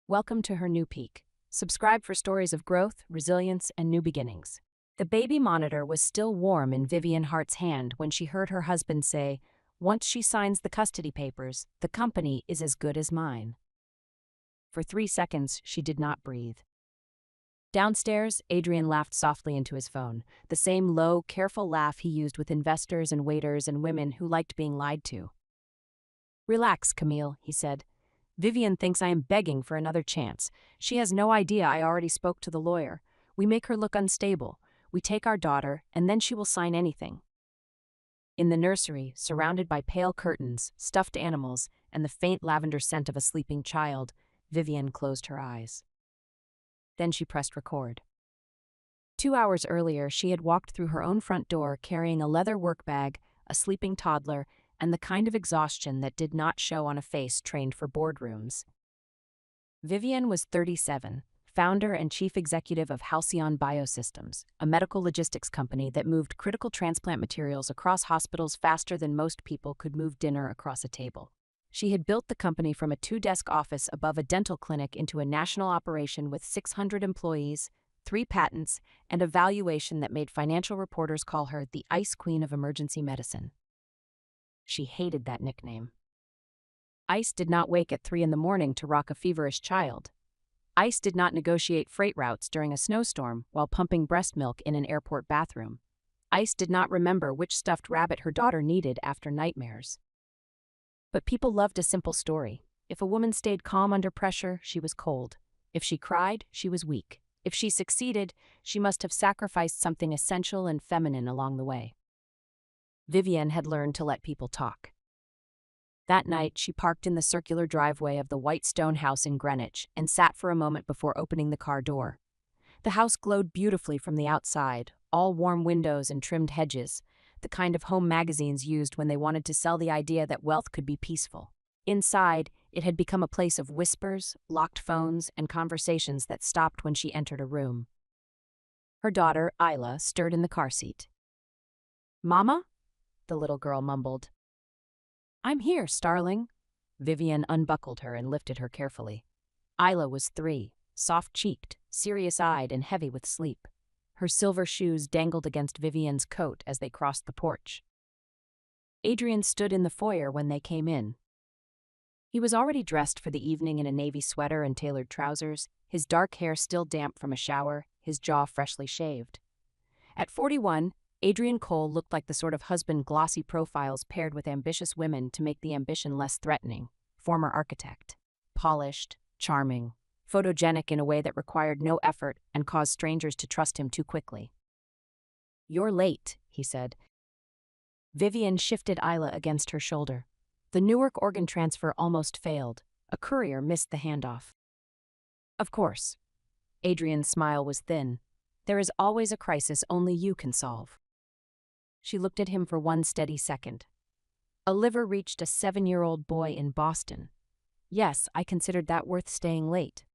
Welcome to her new peak. Subscribe for stories of growth, resilience, and new beginnings. The baby monitor was still warm in Vivian Hart's hand when she heard her husband say, "Once she signs the custody papers, the company is as good as mine." For 3 seconds, she did not breathe. Downstairs, Adrian laughed softly into his phone, the same low, careful laugh he used with investors and waiters and women who liked being lied to. "Relax, Camille," he said. "Vivian thinks I am begging for another chance. She has no idea I already spoke to the lawyer. We make her look unstable. We take our daughter, and then she will sign anything." In the nursery, surrounded by pale curtains, stuffed animals, and the faint lavender scent of a sleeping child, Vivian closed her eyes. Then she pressed record. 2 hours earlier, she had walked through her own front door carrying a leather work bag, a sleeping toddler, and the kind of exhaustion that did not show on a face trained for boardrooms. Vivian was 37, founder and chief executive of Halcyon Biosystems, a medical logistics company that moved critical transplant materials across hospitals faster than most people could move dinner across a table. She had built the company from a 2-desk office above a dental clinic into a national operation with 600 employees, 3 patents, and a valuation that made financial reporters call her the Ice Queen of emergency medicine. She hated that nickname. Ice did not wake at 3 a.m. to rock a feverish child. Ice did not negotiate freight routes during a snowstorm while pumping breast milk in an airport bathroom. Ice did not remember which stuffed rabbit her daughter needed after nightmares. But people loved a simple story. If a woman stayed calm under pressure, she was cold. If she cried, she was weak. If she succeeded, she must have sacrificed something essential and feminine along the way. Vivian had learned to let people talk. That night, she parked in the circular driveway of the white stone house in Greenwich and sat for a moment before opening the car door. The house glowed beautifully from the outside, all warm windows and trimmed hedges, the kind of home magazines used when they wanted to sell the idea that wealth could be peaceful. Inside, it had become a place of whispers, locked phones, and conversations that stopped when she entered a room. Her daughter, Isla, stirred in the car seat. "Mama?" the little girl mumbled. "I'm here, starling." Vivian unbuckled her and lifted her carefully. Isla was 3, soft-cheeked, serious-eyed, and heavy with sleep. Her silver shoes dangled against Vivian's coat as they crossed the porch. Adrian stood in the foyer when they came in. He was already dressed for the evening in a navy sweater and tailored trousers, his dark hair still damp from a shower, his jaw freshly shaved. At 41, Adrian Cole looked like the sort of husband glossy profiles paired with ambitious women to make the ambition less threatening. Former architect. Polished, charming, photogenic in a way that required no effort and caused strangers to trust him too quickly. "You're late," he said. Vivian shifted Isla against her shoulder. The Newark organ transfer almost failed. A courier missed the handoff. "Of course." Adrian's smile was thin. "There is always a crisis only you can solve." She looked at him for one steady second. "A liver reached a 7-year-old boy in Boston. Yes, I considered that worth staying late."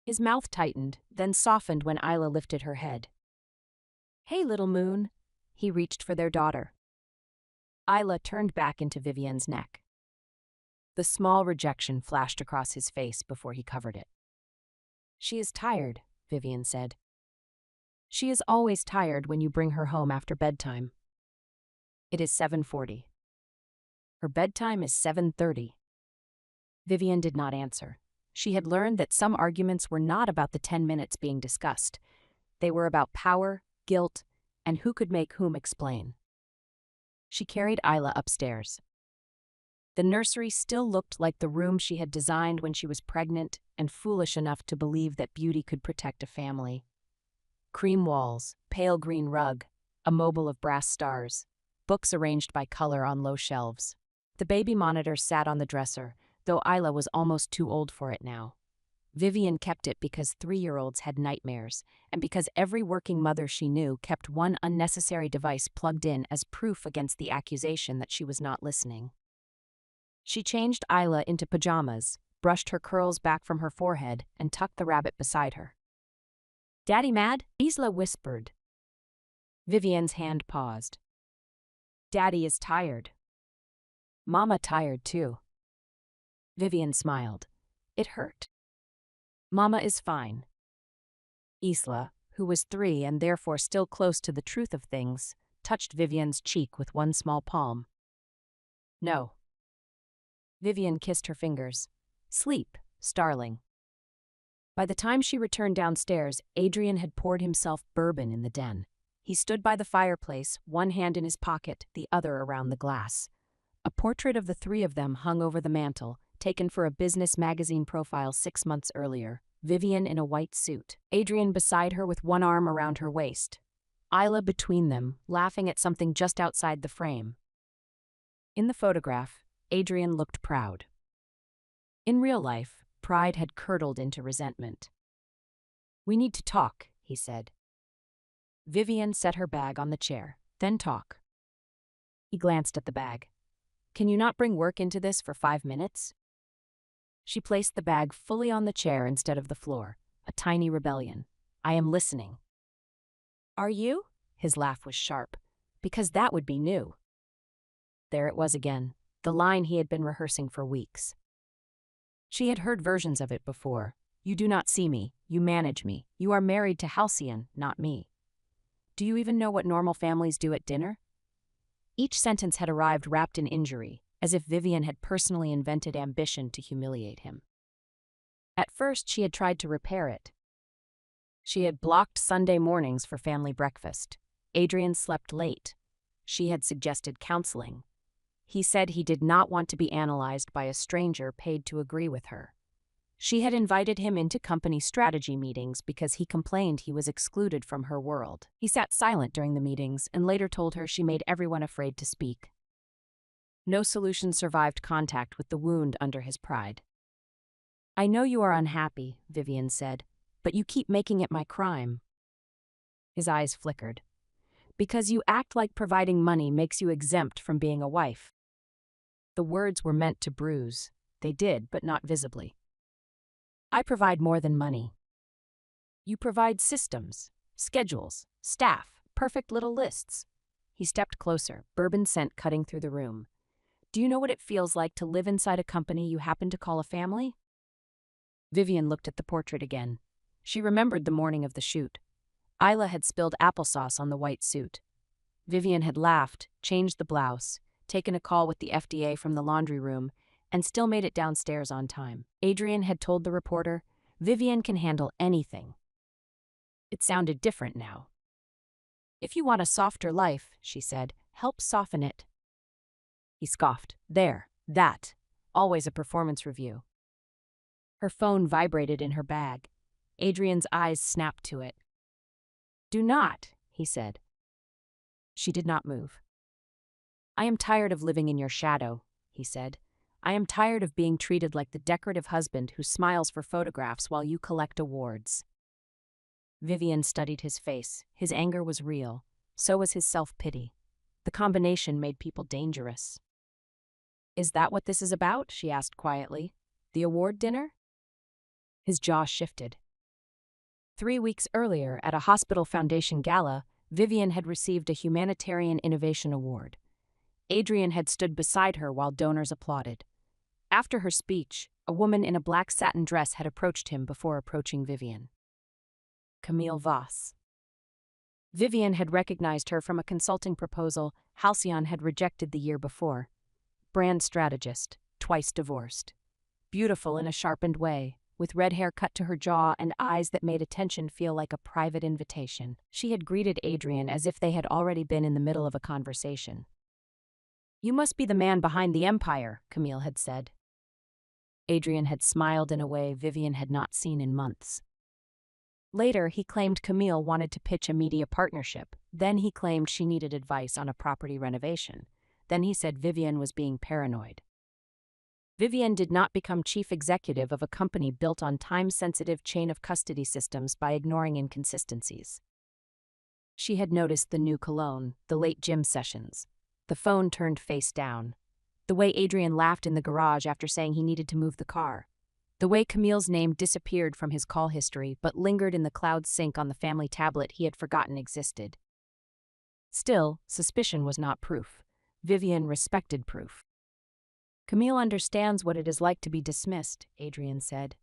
His mouth tightened, then softened when Isla lifted her head. "Hey, little moon." He reached for their daughter. Isla turned back into Vivian's neck. The small rejection flashed across his face before he covered it. "She is tired," Vivian said. "She is always tired when you bring her home after bedtime." "It is 7:40. "Her bedtime is 7:30. Vivian did not answer. She had learned that some arguments were not about the 10 minutes being discussed. They were about power, guilt, and who could make whom explain. She carried Isla upstairs. The nursery still looked like the room she had designed when she was pregnant and foolish enough to believe that beauty could protect a family. Cream walls, pale green rug, a mobile of brass stars, books arranged by color on low shelves. The baby monitor sat on the dresser, though Isla was almost too old for it now. Vivian kept it because 3-year-olds had nightmares, and because every working mother she knew kept one unnecessary device plugged in as proof against the accusation that she was not listening. She changed Isla into pajamas, brushed her curls back from her forehead, and tucked the rabbit beside her. "Daddy mad?" Isla whispered. Vivian's hand paused. "Daddy is tired." "Mama tired too." Vivian smiled. It hurt. Mama is fine. Isla, who was 3 and therefore still close to the truth of things, touched Vivian's cheek with one small palm. No. Vivian kissed her fingers. Sleep, starling. By the time she returned downstairs, Adrian had poured himself bourbon in the den. He stood by the fireplace, one hand in his pocket, the other around the glass. A portrait of the 3 of them hung over the mantel, taken for a business magazine profile 6 months earlier. Vivian in a white suit, Adrian beside her with one arm around her waist. Isla between them, laughing at something just outside the frame. In the photograph, Adrian looked proud. In real life, pride had curdled into resentment. We need to talk, he said. Vivian set her bag on the chair, then talk. He glanced at the bag. Can you not bring work into this for 5 minutes? She placed the bag fully on the chair instead of the floor, a tiny rebellion. I am listening. Are you? His laugh was sharp. Because that would be new. There it was again, the line he had been rehearsing for weeks. She had heard versions of it before. You do not see me, you manage me. You are married to Halcyon, not me. Do you even know what normal families do at dinner? Each sentence had arrived wrapped in injury, as if Vivian had personally invented ambition to humiliate him. At first, she had tried to repair it. She had blocked Sunday mornings for family breakfast. Adrian slept late. She had suggested counseling. He said he did not want to be analyzed by a stranger paid to agree with her. She had invited him into company strategy meetings because he complained he was excluded from her world. He sat silent during the meetings and later told her she made everyone afraid to speak. No solution survived contact with the wound under his pride. I know you are unhappy, Vivian said, but you keep making it my crime. His eyes flickered. Because you act like providing money makes you exempt from being a wife. The words were meant to bruise. They did, but not visibly. I provide more than money. You provide systems, schedules, staff, perfect little lists. He stepped closer, bourbon scent cutting through the room. Do you know what it feels like to live inside a company you happen to call a family? Vivian looked at the portrait again. She remembered the morning of the shoot. Isla had spilled applesauce on the white suit. Vivian had laughed, changed the blouse, taken a call with the FDA from the laundry room, and still made it downstairs on time. Adrian had told the reporter, Vivian can handle anything. It sounded different now. If you want a softer life, she said, help soften it. He scoffed. There, that. Always a performance review. Her phone vibrated in her bag. Adrian's eyes snapped to it. Do not, he said. She did not move. I am tired of living in your shadow, he said. I am tired of being treated like the decorative husband who smiles for photographs while you collect awards. Vivian studied his face. His anger was real. So was his self-pity. The combination made people dangerous. Is that what this is about? She asked quietly. The award dinner? His jaw shifted. 3 weeks earlier, at a hospital foundation gala, Vivian had received a Humanitarian Innovation Award. Adrian had stood beside her while donors applauded. After her speech, a woman in a black satin dress had approached him before approaching Vivian. Camille Voss. Vivian had recognized her from a consulting proposal Halcyon had rejected the year before. Brand strategist, twice divorced. Beautiful in a sharpened way, with red hair cut to her jaw and eyes that made attention feel like a private invitation. She had greeted Adrian as if they had already been in the middle of a conversation. You must be the man behind the empire, Camille had said. Adrian had smiled in a way Vivian had not seen in months. Later, he claimed Camille wanted to pitch a media partnership. Then he claimed she needed advice on a property renovation. Then he said Vivian was being paranoid. Vivian did not become chief executive of a company built on time-sensitive chain of custody systems by ignoring inconsistencies. She had noticed the new cologne, the late gym sessions. The phone turned face down. The way Adrian laughed in the garage after saying he needed to move the car. The way Camille's name disappeared from his call history but lingered in the cloud sync on the family tablet he had forgotten existed. Still, suspicion was not proof. Vivian respected proof. Camille understands what it is like to be dismissed, Adrian said.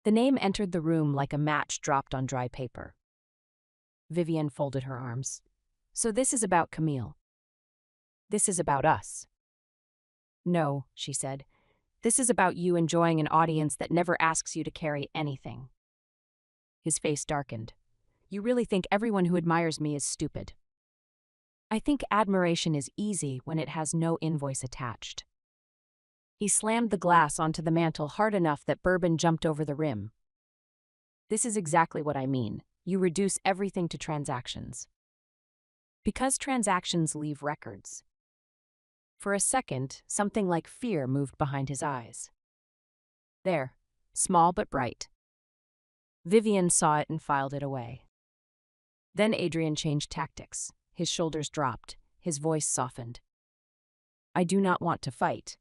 The name entered the room like a match dropped on dry paper. Vivian folded her arms. So this is about Camille. This is about us. No, she said. This is about you enjoying an audience that never asks you to carry anything. His face darkened. You really think everyone who admires me is stupid? I think admiration is easy when it has no invoice attached. He slammed the glass onto the mantel hard enough that bourbon jumped over the rim. This is exactly what I mean. You reduce everything to transactions. Because transactions leave records. For a second, something like fear moved behind his eyes. There, small but bright. Vivian saw it and filed it away. Then Adrian changed tactics. His shoulders dropped, his voice softened. I do not want to fight.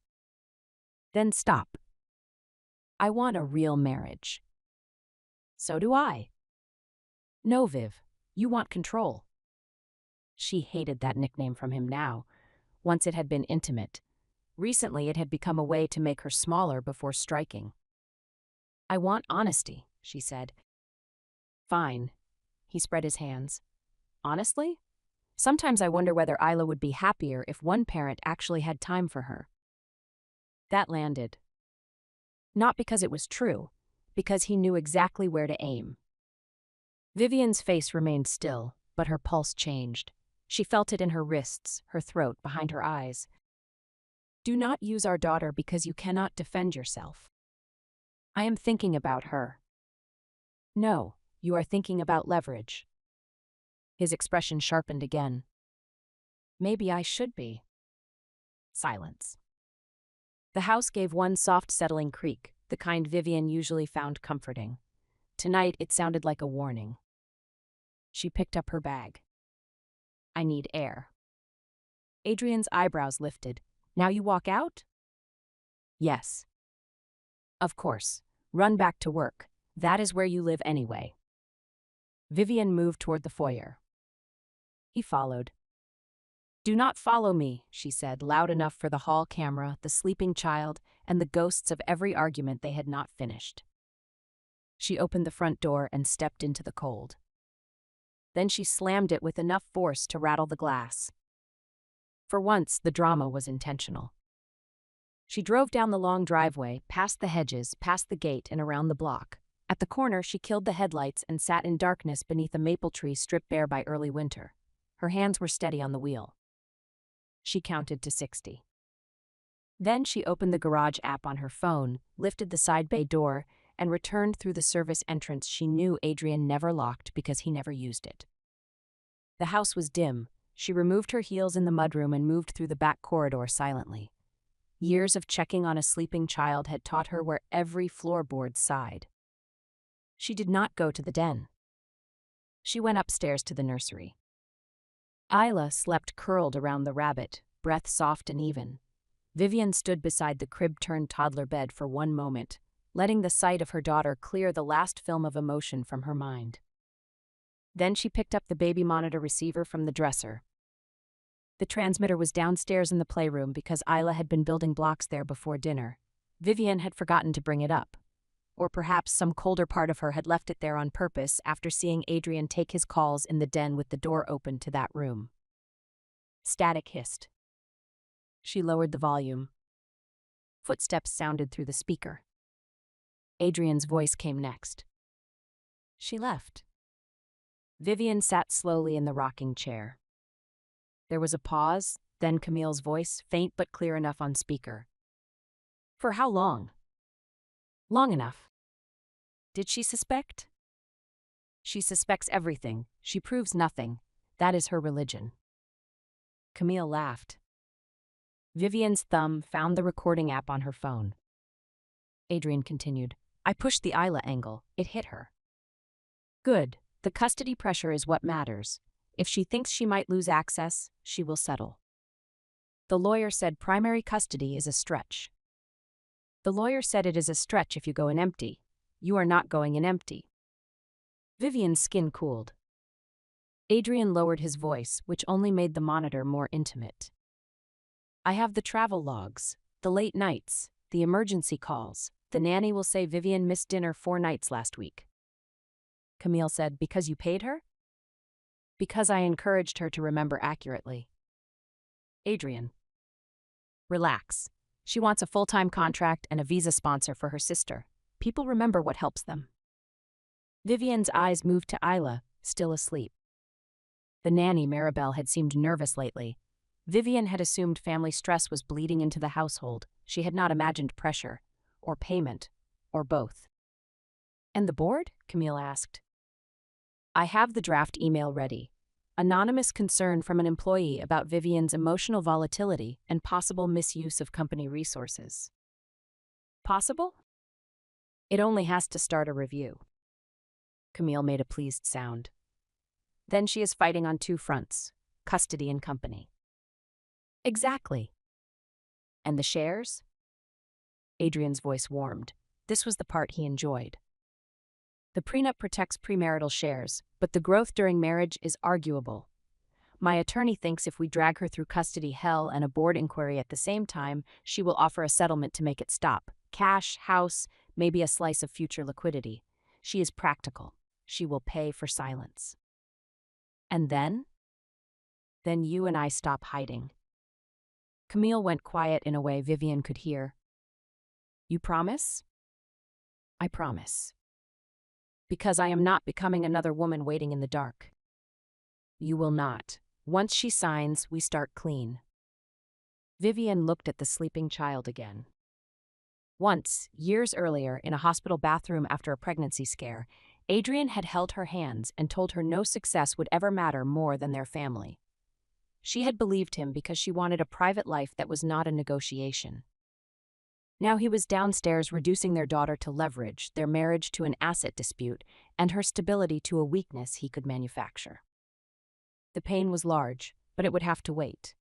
Then stop. I want a real marriage. So do I. No, Viv, you want control. She hated that nickname from him now. Once it had been intimate. Recently it had become a way to make her smaller before striking. I want honesty, she said. Fine. He spread his hands. Honestly? Sometimes I wonder whether Isla would be happier if one parent actually had time for her. That landed. Not because it was true, because he knew exactly where to aim. Vivian's face remained still, but her pulse changed. She felt it in her wrists, her throat, behind her eyes. Do not use our daughter because you cannot defend yourself. I am thinking about her. No, you are thinking about leverage. His expression sharpened again. Maybe I should be. Silence. The house gave one soft settling creak, the kind Vivian usually found comforting. Tonight it sounded like a warning. She picked up her bag. I need air. Adrian's eyebrows lifted. Now you walk out? Yes. Of course. Run back to work. That is where you live anyway. Vivian moved toward the foyer. He followed. Do not follow me, she said, loud enough for the hall camera, the sleeping child, and the ghosts of every argument they had not finished. She opened the front door and stepped into the cold. Then she slammed it with enough force to rattle the glass. For once, the drama was intentional. She drove down the long driveway, past the hedges, past the gate, and around the block. At the corner, she killed the headlights and sat in darkness beneath a maple tree stripped bare by early winter. Her hands were steady on the wheel. She counted to 60. Then she opened the garage app on her phone, lifted the side bay door, and returned through the service entrance she knew Adrian never locked because he never used it. The house was dim. She removed her heels in the mudroom and moved through the back corridor silently. Years of checking on a sleeping child had taught her where every floorboard sighed. She did not go to the den. She went upstairs to the nursery. Isla slept curled around the rabbit, breath soft and even. Vivian stood beside the crib-turned toddler bed for one moment, letting the sight of her daughter clear the last film of emotion from her mind. Then she picked up the baby monitor receiver from the dresser. The transmitter was downstairs in the playroom because Isla had been building blocks there before dinner. Vivian had forgotten to bring it up. Or perhaps some colder part of her had left it there on purpose after seeing Adrian take his calls in the den with the door open to that room. Static hissed. She lowered the volume. Footsteps sounded through the speaker. Adrian's voice came next. She left. Vivian sat slowly in the rocking chair. There was a pause, then Camille's voice, faint but clear enough on speaker. For how long? Long enough. Did she suspect? She suspects everything. She proves nothing. That is her religion. Camille laughed. Vivian's thumb found the recording app on her phone. Adrian continued. I pushed the Isla angle. It hit her. Good. The custody pressure is what matters. If she thinks she might lose access, she will settle. The lawyer said primary custody is a stretch. The lawyer said it is a stretch if you go in empty. You are not going in empty. Vivian's skin cooled. Adrian lowered his voice, which only made the monitor more intimate. I have the travel logs, the late nights, the emergency calls. The nanny will say Vivian missed dinner 4 nights last week. Camille said, because you paid her? Because I encouraged her to remember accurately. Adrian. Relax. She wants a full-time contract and a visa sponsor for her sister. People remember what helps them. Vivian's eyes moved to Isla, still asleep. The nanny, Maribel, had seemed nervous lately. Vivian had assumed family stress was bleeding into the household. She had not imagined pressure, or payment, or both. And the board? Camille asked. I have the draft email ready. Anonymous concern from an employee about Vivian's emotional volatility and possible misuse of company resources. Possible? It only has to start a review. Camille made a pleased sound. Then she is fighting on 2 fronts, custody and company. Exactly. And the shares? Adrian's voice warmed. This was the part he enjoyed. The prenup protects premarital shares, but the growth during marriage is arguable. My attorney thinks if we drag her through custody hell and a board inquiry at the same time, she will offer a settlement to make it stop. Cash, house, maybe a slice of future liquidity. She is practical. She will pay for silence. And then? Then you and I stop hiding. Camille went quiet in a way Vivian could hear. You promise? I promise. Because I am not becoming another woman waiting in the dark. You will not. Once she signs, we start clean. Vivian looked at the sleeping child again. Once, years earlier, in a hospital bathroom after a pregnancy scare, Adrian had held her hands and told her no success would ever matter more than their family. She had believed him because she wanted a private life that was not a negotiation. Now he was downstairs reducing their daughter to leverage, their marriage to an asset dispute, and her stability to a weakness he could manufacture. The pain was large, but it would have to wait.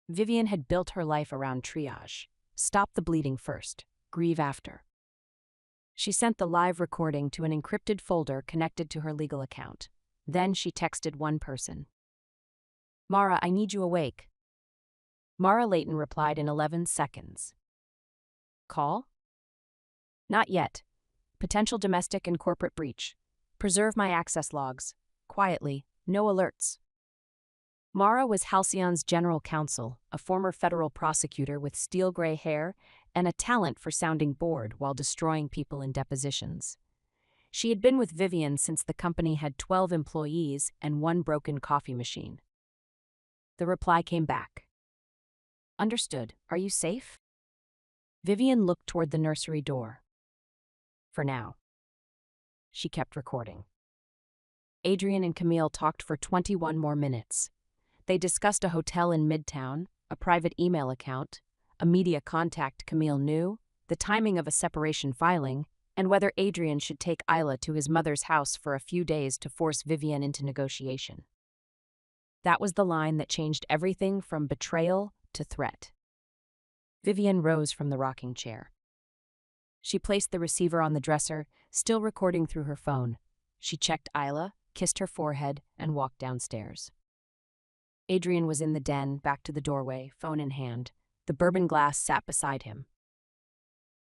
Vivian had built her life around triage. Stop the bleeding first, grieve after. She sent the live recording to an encrypted folder connected to her legal account. Then she texted one person. Mara, I need you awake. Mara Layton replied in 11 seconds. Call? Not yet. Potential domestic and corporate breach. Preserve my access logs. Quietly, no alerts. Mara was Halcyon's general counsel, a former federal prosecutor with steel gray hair and a talent for sounding bored while destroying people in depositions. She had been with Vivian since the company had 12 employees and 1 broken coffee machine. The reply came back. Understood. Are you safe? Vivian looked toward the nursery door. For now. She kept recording. Adrian and Camille talked for 21 more minutes. They discussed a hotel in Midtown, a private email account, a media contact Camille knew, the timing of a separation filing, and whether Adrian should take Isla to his mother's house for a few days to force Vivian into negotiation. That was the line that changed everything from betrayal to threat. Vivian rose from the rocking chair. She placed the receiver on the dresser, still recording through her phone. She checked Isla, kissed her forehead, and walked downstairs. Adrian was in the den, back to the doorway, phone in hand. The bourbon glass sat beside him.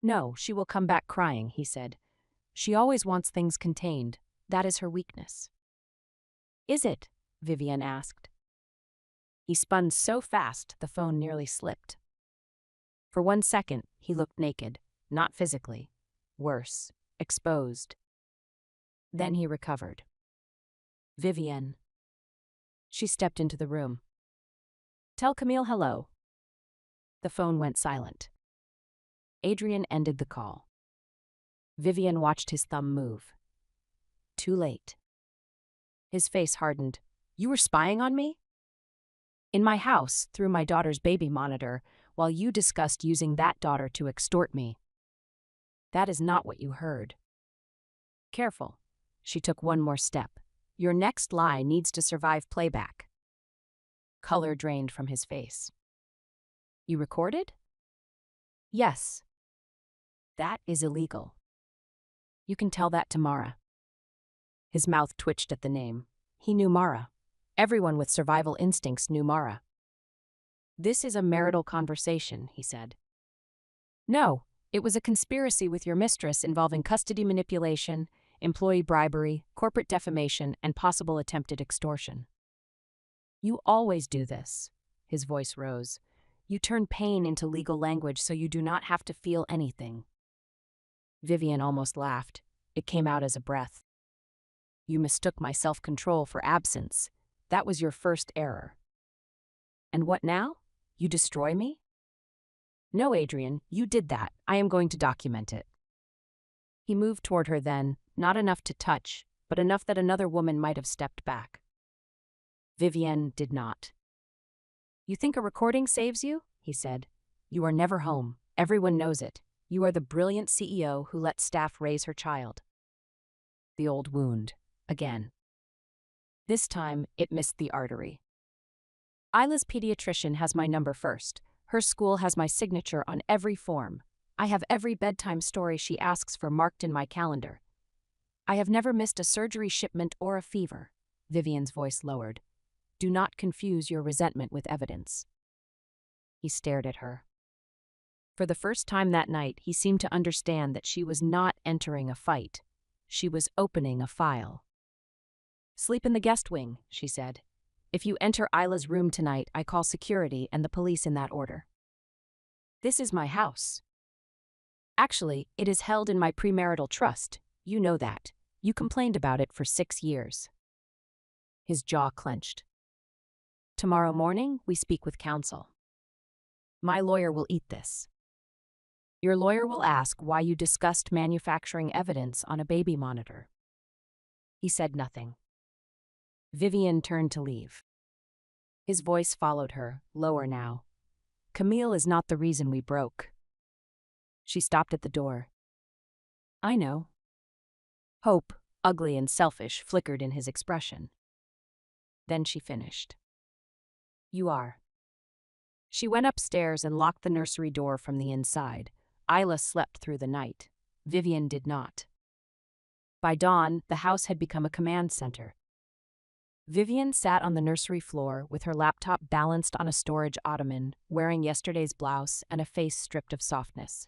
No, she will come back crying, he said. She always wants things contained. That is her weakness. Is it? Vivian asked. He spun so fast the phone nearly slipped. For 1 second, he looked naked, not physically. Worse, exposed. Then he recovered. Vivian. She stepped into the room. Tell Camille hello. The phone went silent. Adrian ended the call. Vivian watched his thumb move. Too late. His face hardened. You were spying on me? In my house, through my daughter's baby monitor, while you discussed using that daughter to extort me. That is not what you heard. Careful. She took 1 more step. Your next lie needs to survive playback. Color drained from his face. You recorded? Yes. That is illegal. You can tell that to Mara. His mouth twitched at the name. He knew Mara. Everyone with survival instincts knew Mara. This is a marital conversation, he said. No, It was a conspiracy with your mistress involving custody manipulation, employee bribery, corporate defamation, and possible attempted extortion. You always do this. His voice rose. You turn pain into legal language so you do not have to feel anything. Vivian almost laughed. It came out as a breath. You mistook my self-control for absence. That was your first error. And what now? You destroy me? No, Adrian, you did that. I am going to document it. He moved toward her then, not enough to touch, but enough that another woman might have stepped back. Vivienne did not. You think a recording saves you? He said. You are never home. Everyone knows it. You are the brilliant CEO who let staff raise her child. The old wound. Again. This time, it missed the artery. Isla's pediatrician has my number first. Her school has my signature on every form. I have every bedtime story she asks for marked in my calendar. I have never missed a surgery shipment or a fever. Vivian's voice lowered. Do not confuse your resentment with evidence. He stared at her. For the first time that night, he seemed to understand that she was not entering a fight. She was opening a file. Sleep in the guest wing, she said. If you enter Isla's room tonight, I call security and the police in that order. This is my house. Actually, it is held in my premarital trust. You know that. You complained about it for 6 years. His jaw clenched. Tomorrow morning, we speak with counsel. My lawyer will eat this. Your lawyer will ask why you discussed manufacturing evidence on a baby monitor. He said nothing. Vivian turned to leave. His voice followed her, lower now. Camille is not the reason we broke. She stopped at the door. I know. Hope, ugly and selfish, flickered in his expression. Then she finished. You are. She went upstairs and locked the nursery door from the inside. Isla slept through the night. Vivian did not. By dawn, the house had become a command center. Vivian sat on the nursery floor with her laptop balanced on a storage ottoman, wearing yesterday's blouse and a face stripped of softness.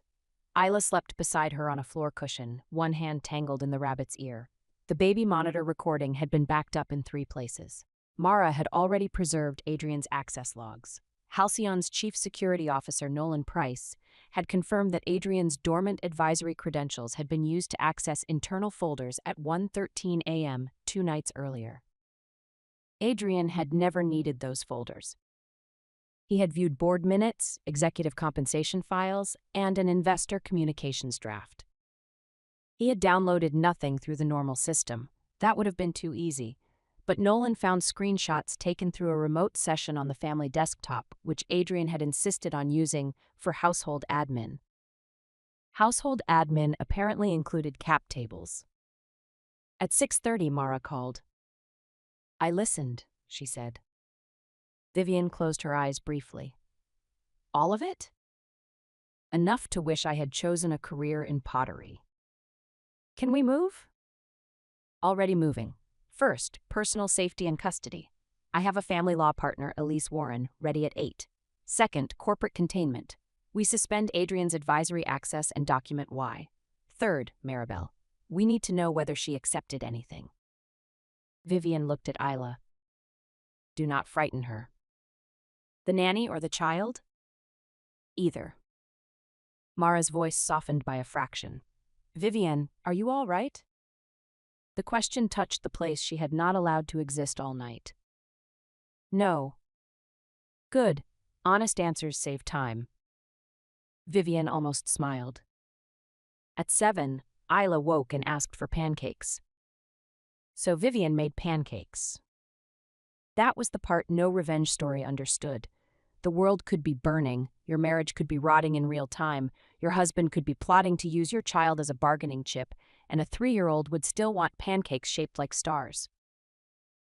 Isla slept beside her on a floor cushion, one hand tangled in the rabbit's ear. The baby monitor recording had been backed up in 3 places. Mara had already preserved Adrian's access logs. Halcyon's chief security officer, Nolan Price, had confirmed that Adrian's dormant advisory credentials had been used to access internal folders at 1:13 a.m. 2 nights earlier. Adrian had never needed those folders. He had viewed board minutes, executive compensation files, and an investor communications draft. He had downloaded nothing through the normal system. That would have been too easy. But Nolan found screenshots taken through a remote session on the family desktop, which Adrian had insisted on using for household admin. Household admin apparently included cap tables. At 6:30, Mara called. I listened, she said. Vivian closed her eyes briefly. All of it? Enough to wish I had chosen a career in pottery. Can we move? Already moving. First, personal safety and custody. I have a family law partner, Elise Warren, ready at 8. Second, corporate containment. We suspend Adrian's advisory access and document why. Third, Maribel. We need to know whether she accepted anything. Vivian looked at Isla. Do not frighten her. The nanny or the child? Either. Mara's voice softened by a fraction. Vivian, are you all right? The question touched the place she had not allowed to exist all night. No. Good. Honest answers save time. Vivian almost smiled. At 7, Isla woke and asked for pancakes. So Vivian made pancakes. That was the part no revenge story understood. The world could be burning, your marriage could be rotting in real time, your husband could be plotting to use your child as a bargaining chip, and a 3-year-old would still want pancakes shaped like stars.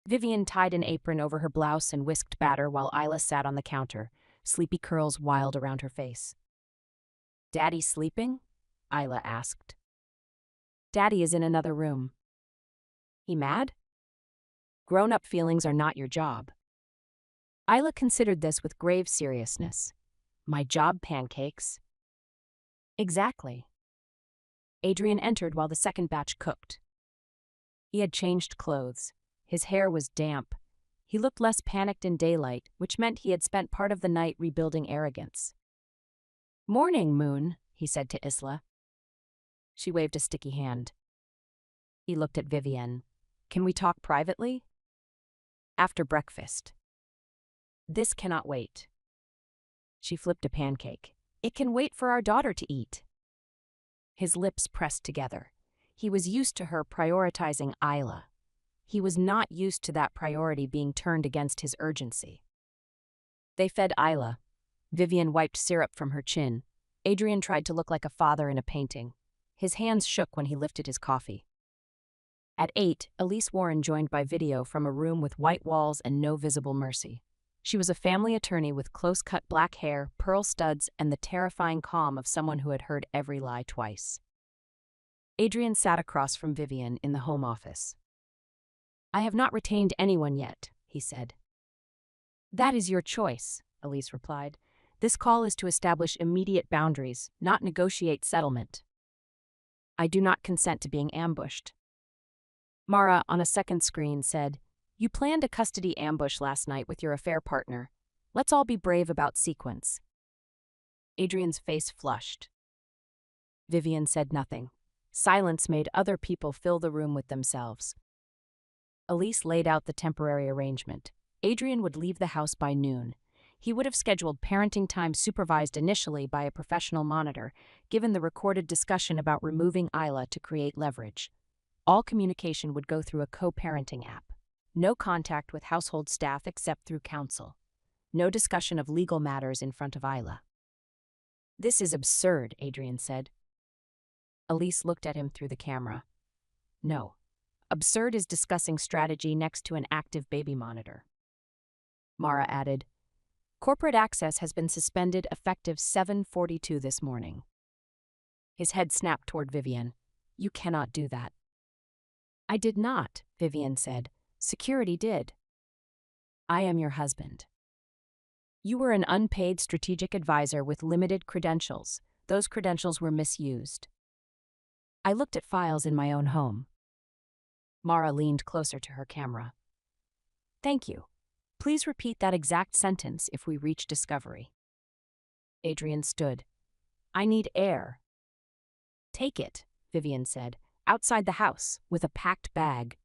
Vivian tied an apron over her blouse and whisked batter while Isla sat on the counter, sleepy curls wild around her face. Daddy sleeping? Isla asked. Daddy is in another room. He mad? Grown-up feelings are not your job. Isla considered this with grave seriousness. My job, pancakes. Exactly. Adrian entered while the second batch cooked. He had changed clothes. His hair was damp. He looked less panicked in daylight, which meant he had spent part of the night rebuilding arrogance. "Morning, Moon," he said to Isla. She waved a sticky hand. He looked at Vivienne. "Can we talk privately?" "After breakfast." "This cannot wait." She flipped a pancake. "It can wait for our daughter to eat." His lips pressed together. He was used to her prioritizing Isla. He was not used to that priority being turned against his urgency. They fed Isla. Vivienne wiped syrup from her chin. Adrian tried to look like a father in a painting. His hands shook when he lifted his coffee. At 8, Elise Warren joined by video from a room with white walls and no visible mercy. She was a family attorney with close-cut black hair, pearl studs, and the terrifying calm of someone who had heard every lie twice. Adrian sat across from Vivienne in the home office. "I have not retained anyone yet," he said. "That is your choice," Elise replied. "This call is to establish immediate boundaries, not negotiate settlement." "I do not consent to being ambushed." Mara, on a second screen, said, "You planned a custody ambush last night with your affair partner. Let's all be brave about sequence." Adrian's face flushed. Vivienne said nothing. Silence made other people fill the room with themselves. Elise laid out the temporary arrangement. Adrian would leave the house by noon. He would have scheduled parenting time supervised initially by a professional monitor, given the recorded discussion about removing Isla to create leverage. All communication would go through a co-parenting app. No contact with household staff except through counsel. No discussion of legal matters in front of Isla. "This is absurd," Adrian said. Elise looked at him through the camera. "No. Absurd is discussing strategy next to an active baby monitor." Mara added, "Corporate access has been suspended effective 7:42 this morning." His head snapped toward Vivienne. "You cannot do that." "I did not," Vivienne said. "Security did." "I am your husband." "You were an unpaid strategic advisor with limited credentials. Those credentials were misused." "I looked at files in my own home." Mara leaned closer to her camera. "Thank you. Please repeat that exact sentence if we reach discovery." Adrian stood. "I need air." "Take it," Vivienne said. "Outside the house, with a packed bag."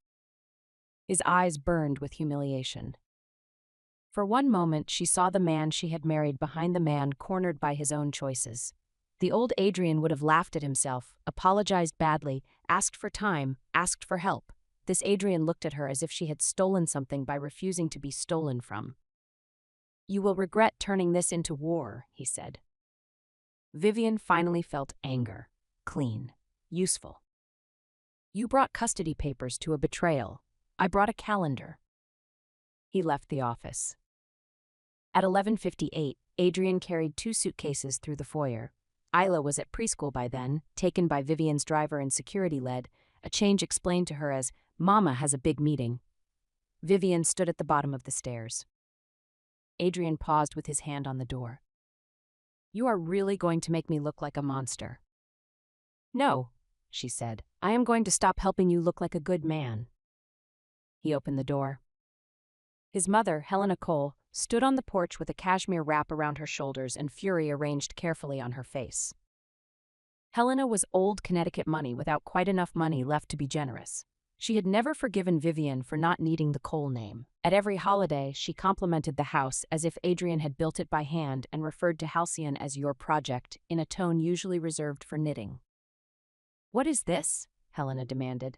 His eyes burned with humiliation. For one moment, she saw the man she had married behind the man cornered by his own choices. The old Adrian would have laughed at himself, apologized badly, asked for time, asked for help. This Adrian looked at her as if she had stolen something by refusing to be stolen from. "You will regret turning this into war," he said. Vivienne finally felt anger. Clean. Useful. "You brought custody papers to a betrayal. I brought a calendar." He left the office. At 11:58, Adrian carried 2 suitcases through the foyer. Isla was at preschool by then, taken by Vivienne's driver and security lead, a change explained to her as, "Mama has a big meeting." Vivienne stood at the bottom of the stairs. Adrian paused with his hand on the door. "You are really going to make me look like a monster." "No," she said. "I am going to stop helping you look like a good man." He opened the door. His mother, Helena Cole, stood on the porch with a cashmere wrap around her shoulders and fury arranged carefully on her face. Helena was old Connecticut money without quite enough money left to be generous. She had never forgiven Vivienne for not needing the Cole name. At every holiday, she complimented the house as if Adrian had built it by hand and referred to Halcyon as your project, in a tone usually reserved for knitting. "What is this?" Helena demanded.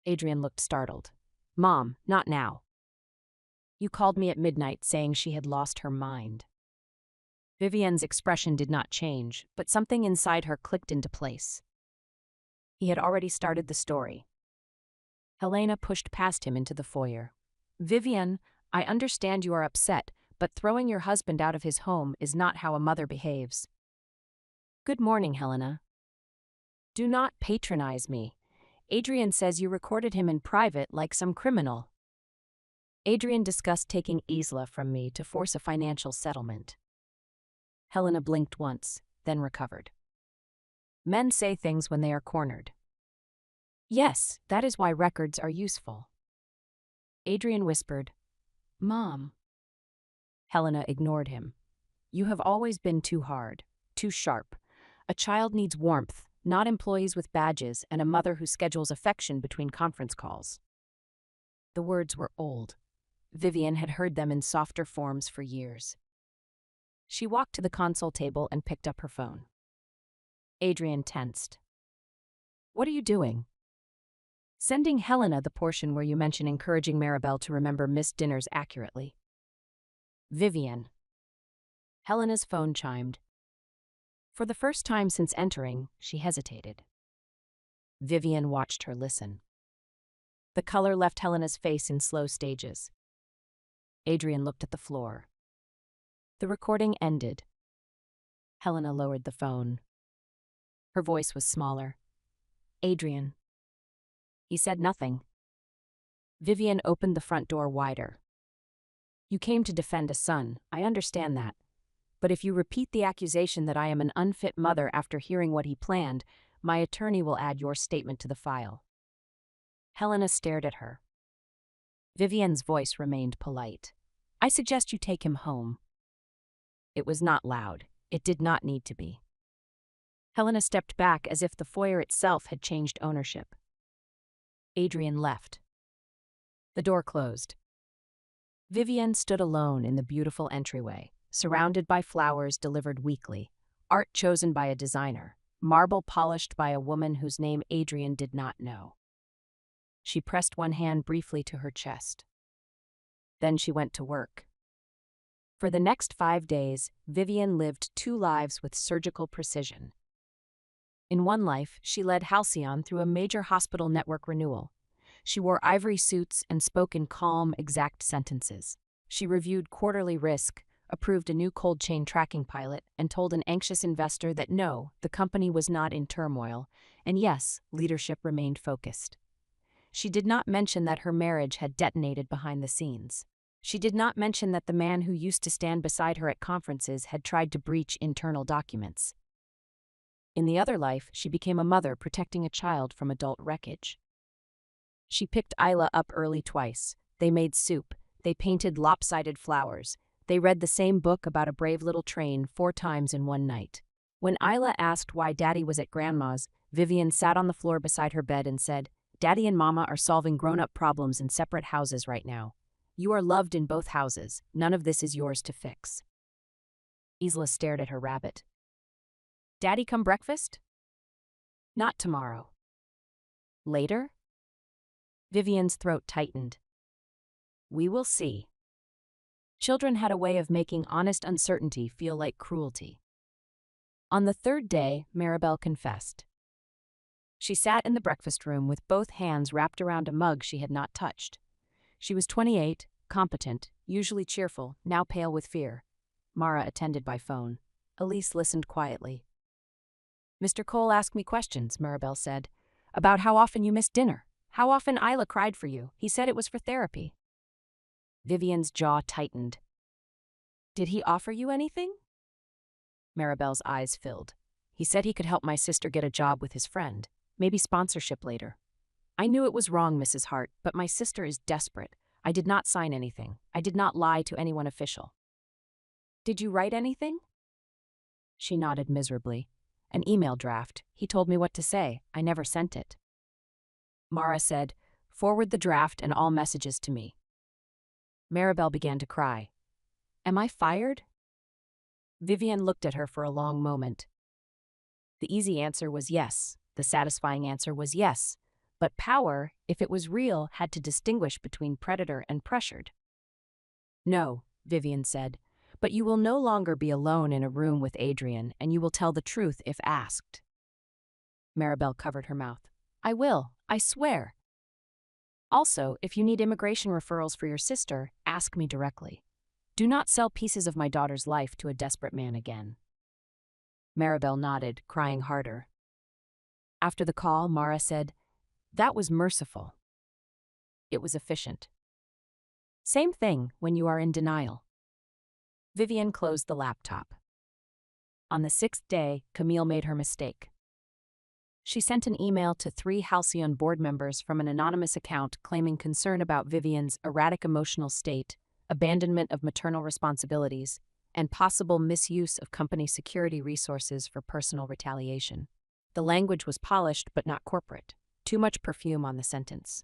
Adrian looked startled. "Mom, not now. You called me at midnight saying she had lost her mind." Vivienne's expression did not change, but something inside her clicked into place. He had already started the story. Helena pushed past him into the foyer. "Vivienne, I understand you are upset, but throwing your husband out of his home is not how a mother behaves." "Good morning, Helena." "Do not patronize me. Adrian says you recorded him in private like some criminal." "Adrian discussed taking Isla from me to force a financial settlement." Helena blinked once, then recovered. Men say things when they are cornered. Yes, that is why records are useful. Adrian whispered, Mom. Helena ignored him. You have always been too hard, too sharp. A child needs warmth, not employees with badges and a mother who schedules affection between conference calls. The words were old. Vivian had heard them in softer forms for years. She walked to the console table and picked up her phone. Adrian tensed. What are you doing? Sending Helena the portion where you mention encouraging Maribel to remember missed dinners accurately. Vivian. Helena's phone chimed. For the first time since entering, she hesitated. Vivian watched her listen. The color left Helena's face in slow stages. Adrian looked at the floor. The recording ended. Helena lowered the phone. Her voice was smaller. Adrian. He said nothing. Vivian opened the front door wider. You came to defend a son, I understand that. But if you repeat the accusation that I am an unfit mother after hearing what he planned, my attorney will add your statement to the file. Helena stared at her. Vivian's voice remained polite. I suggest you take him home. It was not loud. It did not need to be. Helena stepped back as if the foyer itself had changed ownership. Adrian left. The door closed. Vivian stood alone in the beautiful entryway, surrounded by flowers delivered weekly, art chosen by a designer, marble polished by a woman whose name Adrian did not know. She pressed one hand briefly to her chest. Then she went to work. For the next 5 days, Vivian lived 2 lives with surgical precision. In one life, she led Halcyon through a major hospital network renewal. She wore ivory suits and spoke in calm, exact sentences. She reviewed quarterly risk, approved a new cold chain tracking pilot, and told an anxious investor that no, the company was not in turmoil, and yes, leadership remained focused. She did not mention that her marriage had detonated behind the scenes. She did not mention that the man who used to stand beside her at conferences had tried to breach internal documents. In the other life, she became a mother protecting a child from adult wreckage. She picked Isla up early twice. They made soup. They painted lopsided flowers. They read the same book about a brave little train 4 times in one night. When Isla asked why Daddy was at Grandma's, Vivian sat on the floor beside her bed and said, Daddy and Mama are solving grown-up problems in separate houses right now. You are loved in both houses. None of this is yours to fix. Isla stared at her rabbit. Daddy come breakfast? Not tomorrow. Later? Vivian's throat tightened. We will see. Children had a way of making honest uncertainty feel like cruelty. On the 3rd day, Maribel confessed. She sat in the breakfast room with both hands wrapped around a mug she had not touched. She was 28, competent, usually cheerful, now pale with fear. Mara attended by phone. Elise listened quietly. Mr. Cole asked me questions, Maribel said, about how often you missed dinner, how often Isla cried for you. He said it was for therapy. Vivian's jaw tightened. Did he offer you anything? Maribel's eyes filled. He said he could help my sister get a job with his friend, maybe sponsorship later. I knew it was wrong, Mrs. Hart, but my sister is desperate. I did not sign anything. I did not lie to anyone official. Did you write anything? She nodded miserably. An email draft. He told me what to say. I never sent it. Mara said, forward the draft and all messages to me. Maribel began to cry. Am I fired? Vivian looked at her for a long moment. The easy answer was yes. The satisfying answer was yes. But power, if it was real, had to distinguish between predator and pressured. No, Vivian said, but you will no longer be alone in a room with Adrian, and you will tell the truth if asked. Maribel covered her mouth. I will, I swear. Also, if you need immigration referrals for your sister, ask me directly. Do not sell pieces of my daughter's life to a desperate man again. Maribel nodded, crying harder. After the call, Mara said, that was merciful. It was efficient. Same thing when you are in denial. Vivian closed the laptop. On the 6th day, Camille made her mistake. She sent an email to 3 Halcyon board members from an anonymous account claiming concern about Vivian's erratic emotional state, abandonment of maternal responsibilities, and possible misuse of company security resources for personal retaliation. The language was polished but not corporate. Too much perfume on the sentence.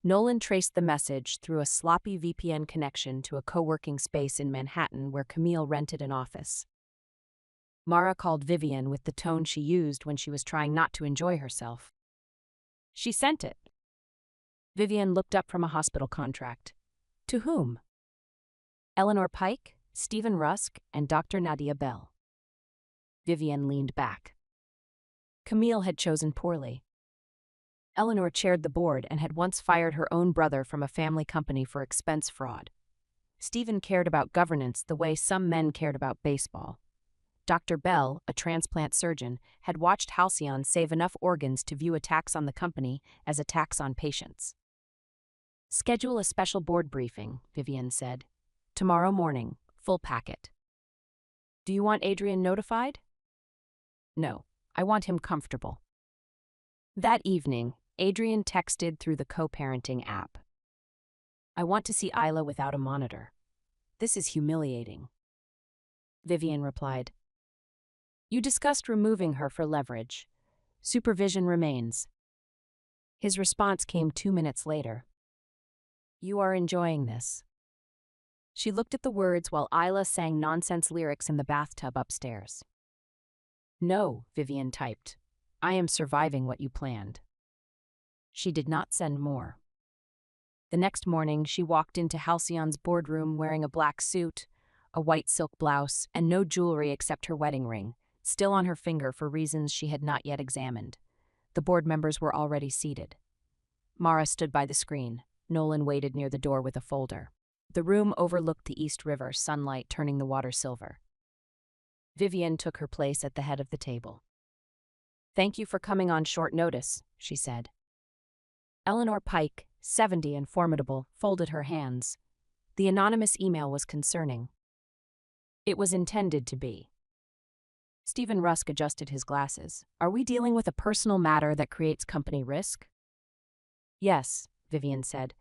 Nolan traced the message through a sloppy VPN connection to a co-working space in Manhattan where Camille rented an office. Mara called Vivian with the tone she used when she was trying not to enjoy herself. She sent it. Vivian looked up from a hospital contract. To whom? Eleanor Pike, Stephen Rusk, and Dr. Nadia Bell. Vivian leaned back. Camille had chosen poorly. Eleanor chaired the board and had once fired her own brother from a family company for expense fraud. Stephen cared about governance the way some men cared about baseball. Dr. Bell, a transplant surgeon, had watched Halcyon save enough organs to view a tax on the company as a tax on patients. Schedule a special board briefing, Vivian said. Tomorrow morning, full packet. Do you want Adrian notified? No, I want him comfortable. That evening, Adrian texted through the co-parenting app. I want to see Isla without a monitor. This is humiliating. Vivian replied. You discussed removing her for leverage. Supervision remains. His response came 2 minutes later. You are enjoying this. She looked at the words while Isla sang nonsense lyrics in the bathtub upstairs. No, Vivian typed. I am surviving what you planned. She did not send more. The next morning, she walked into Halcyon's boardroom wearing a black suit, a white silk blouse, and no jewelry except her wedding ring, still on her finger for reasons she had not yet examined. The board members were already seated. Mara stood by the screen. Nolan waited near the door with a folder. The room overlooked the East River, sunlight turning the water silver. Vivian took her place at the head of the table. Thank you for coming on short notice, she said. Eleanor Pike, 70 and formidable, folded her hands. The anonymous email was concerning. It was intended to be. Stephen Rusk adjusted his glasses. Are we dealing with a personal matter that creates company risk? Yes, Vivian said,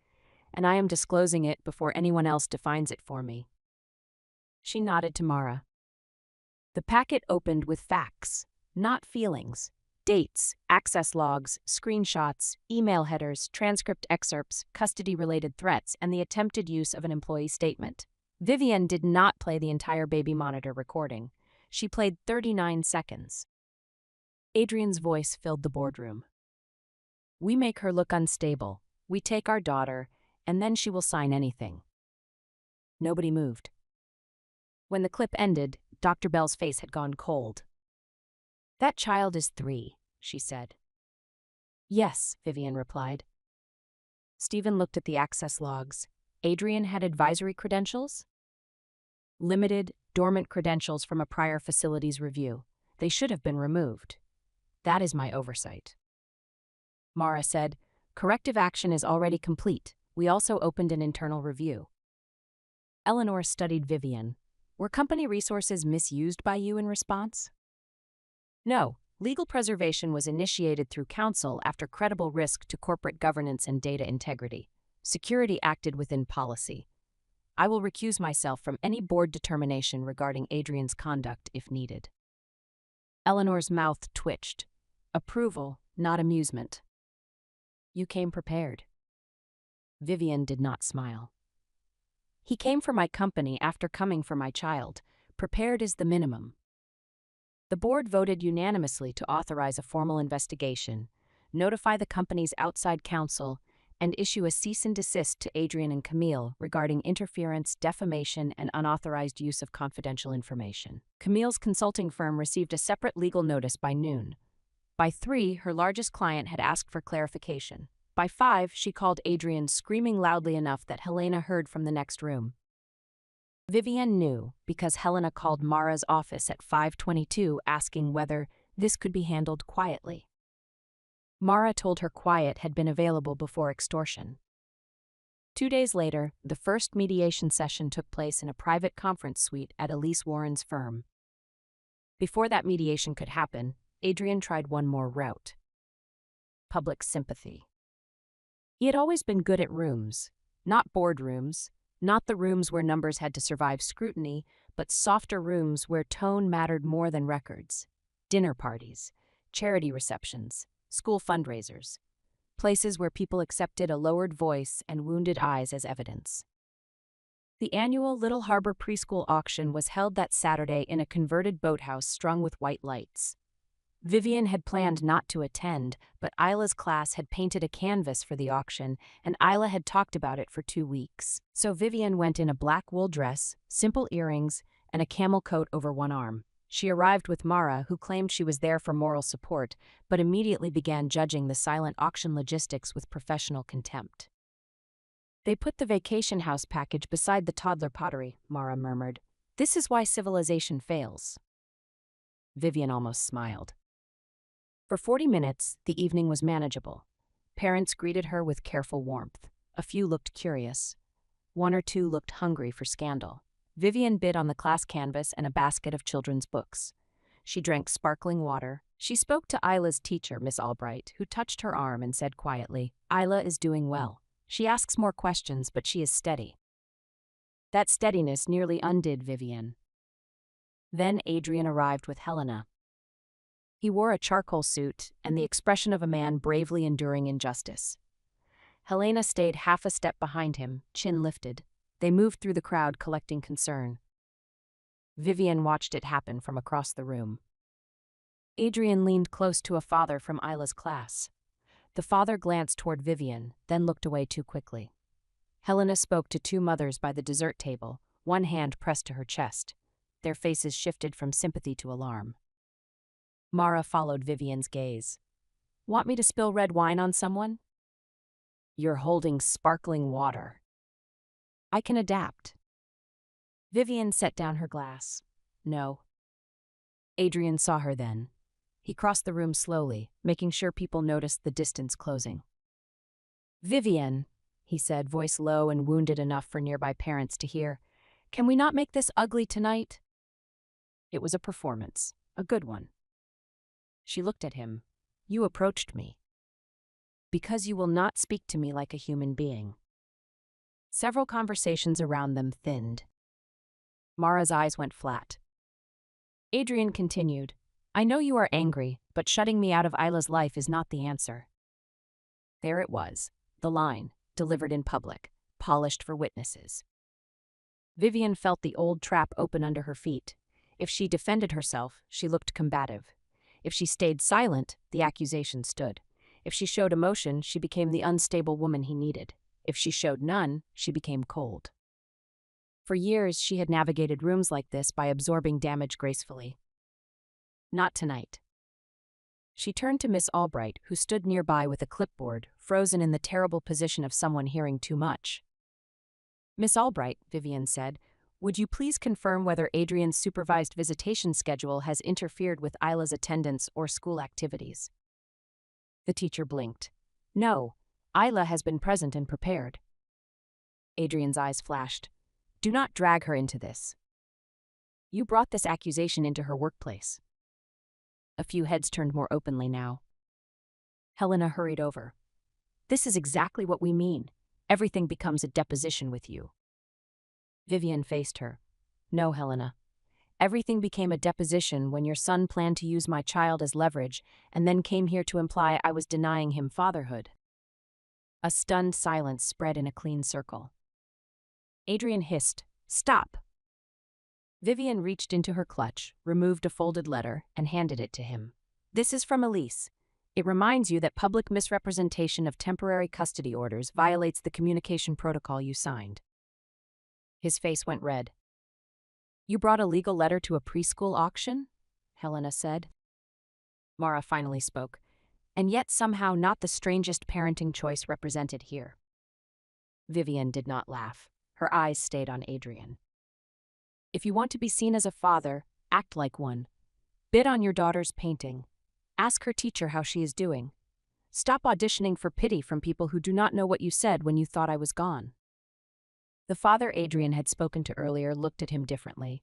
and I am disclosing it before anyone else defines it for me. She nodded to Mara. The packet opened with facts, not feelings. Dates, access logs, screenshots, email headers, transcript excerpts, custody-related threats, and the attempted use of an employee statement. Vivian did not play the entire baby monitor recording. She played 39 seconds. Adrian's voice filled the boardroom. We make her look unstable. We take our daughter, and then she will sign anything. Nobody moved. When the clip ended, Dr. Bell's face had gone cold. That child is 3, she said. Yes, Vivian replied. Stephen looked at the access logs. Adrian had advisory credentials? Limited, dormant credentials from a prior facilities review. They should have been removed. That is my oversight. Mara said, corrective action is already complete. We also opened an internal review. Eleanor studied Vivian. Were company resources misused by you in response? No, legal preservation was initiated through counsel after credible risk to corporate governance and data integrity. Security acted within policy. I will recuse myself from any board determination regarding Adrian's conduct if needed. Eleanor's mouth twitched. Approval, not amusement. You came prepared. Vivian did not smile. He came for my company after coming for my child. Prepared is the minimum. The board voted unanimously to authorize a formal investigation, notify the company's outside counsel, and issue a cease and desist to Adrian and Camille regarding interference, defamation, and unauthorized use of confidential information. Camille's consulting firm received a separate legal notice by noon. By 3, her largest client had asked for clarification. By 5, she called Adrian screaming loudly enough that Helena heard from the next room. Vivian knew because Helena called Mara's office at 5:22 asking whether this could be handled quietly. Mara told her quiet had been available before extortion. 2 days later, the first mediation session took place in a private conference suite at Elise Warren's firm. Before that mediation could happen, Adrian tried one more route. public sympathy. He had always been good at rooms, not boardrooms, not the rooms where numbers had to survive scrutiny, but softer rooms where tone mattered more than records. Dinner parties, charity receptions, school fundraisers, places where people accepted a lowered voice and wounded eyes as evidence. The annual Little Harbor Preschool Auction was held that Saturday in a converted boathouse strung with white lights. Vivian had planned not to attend, but Isla's class had painted a canvas for the auction, and Isla had talked about it for 2 weeks. So Vivian went in a black wool dress, simple earrings, and a camel coat over one arm. She arrived with Mara, who claimed she was there for moral support, but immediately began judging the silent auction logistics with professional contempt. They put the vacation house package beside the toddler pottery, Mara murmured. This is why civilization fails. Vivian almost smiled. For 40 minutes, the evening was manageable. Parents greeted her with careful warmth. A few looked curious. 1 or 2 looked hungry for scandal. Vivian bid on the class canvas and a basket of children's books. She drank sparkling water. She spoke to Isla's teacher, Miss Albright, who touched her arm and said quietly, Isla is doing well. She asks more questions, but she is steady. That steadiness nearly undid Vivian. Then Adrian arrived with Helena. He wore a charcoal suit and the expression of a man bravely enduring injustice. Helena stayed half a step behind him, chin lifted. They moved through the crowd collecting concern. Vivian watched it happen from across the room. Adrian leaned close to a father from Isla's class. The father glanced toward Vivian, then looked away too quickly. Helena spoke to 2 mothers by the dessert table, one hand pressed to her chest. Their faces shifted from sympathy to alarm. Mara followed Vivian's gaze. Want me to spill red wine on someone? You're holding sparkling water. I can adapt. Vivian set down her glass. No. Adrian saw her then. He crossed the room slowly, making sure people noticed the distance closing. Vivian, he said, voice low and wounded enough for nearby parents to hear, can we not make this ugly tonight? It was a performance, a good one. She looked at him. You approached me. Because you will not speak to me like a human being. Several conversations around them thinned. Mara's eyes went flat. Adrian continued, I know you are angry, but shutting me out of Isla's life is not the answer. There it was, the line, delivered in public, polished for witnesses. Vivian felt the old trap open under her feet. If she defended herself, she looked combative. If she stayed silent, the accusation stood. If she showed emotion, she became the unstable woman he needed. If she showed none, she became cold. For years, she had navigated rooms like this by absorbing damage gracefully. Not tonight. She turned to Miss Albright, who stood nearby with a clipboard, frozen in the terrible position of someone hearing too much. Miss Albright, Vivian said, would you please confirm whether Adrian's supervised visitation schedule has interfered with Isla's attendance or school activities? The teacher blinked. No, Isla has been present and prepared. Adrian's eyes flashed. Do not drag her into this. You brought this accusation into her workplace. A few heads turned more openly now. Helena hurried over. This is exactly what we mean. Everything becomes a deposition with you. Vivian faced her. No, Helena. Everything became a deposition when your son planned to use my child as leverage and then came here to imply I was denying him fatherhood. A stunned silence spread in a clean circle. Adrian hissed, Stop! Vivian reached into her clutch, removed a folded letter, and handed it to him. This is from Elise. It reminds you that public misrepresentation of temporary custody orders violates the communication protocol you signed. His face went red. You brought a legal letter to a preschool auction? Helena said. Mara finally spoke, and yet somehow not the strangest parenting choice represented here. Vivian did not laugh. Her eyes stayed on Adrian. If you want to be seen as a father, act like one. Bid on your daughter's painting. Ask her teacher how she is doing. Stop auditioning for pity from people who do not know what you said when you thought I was gone. The father Adrian had spoken to earlier looked at him differently.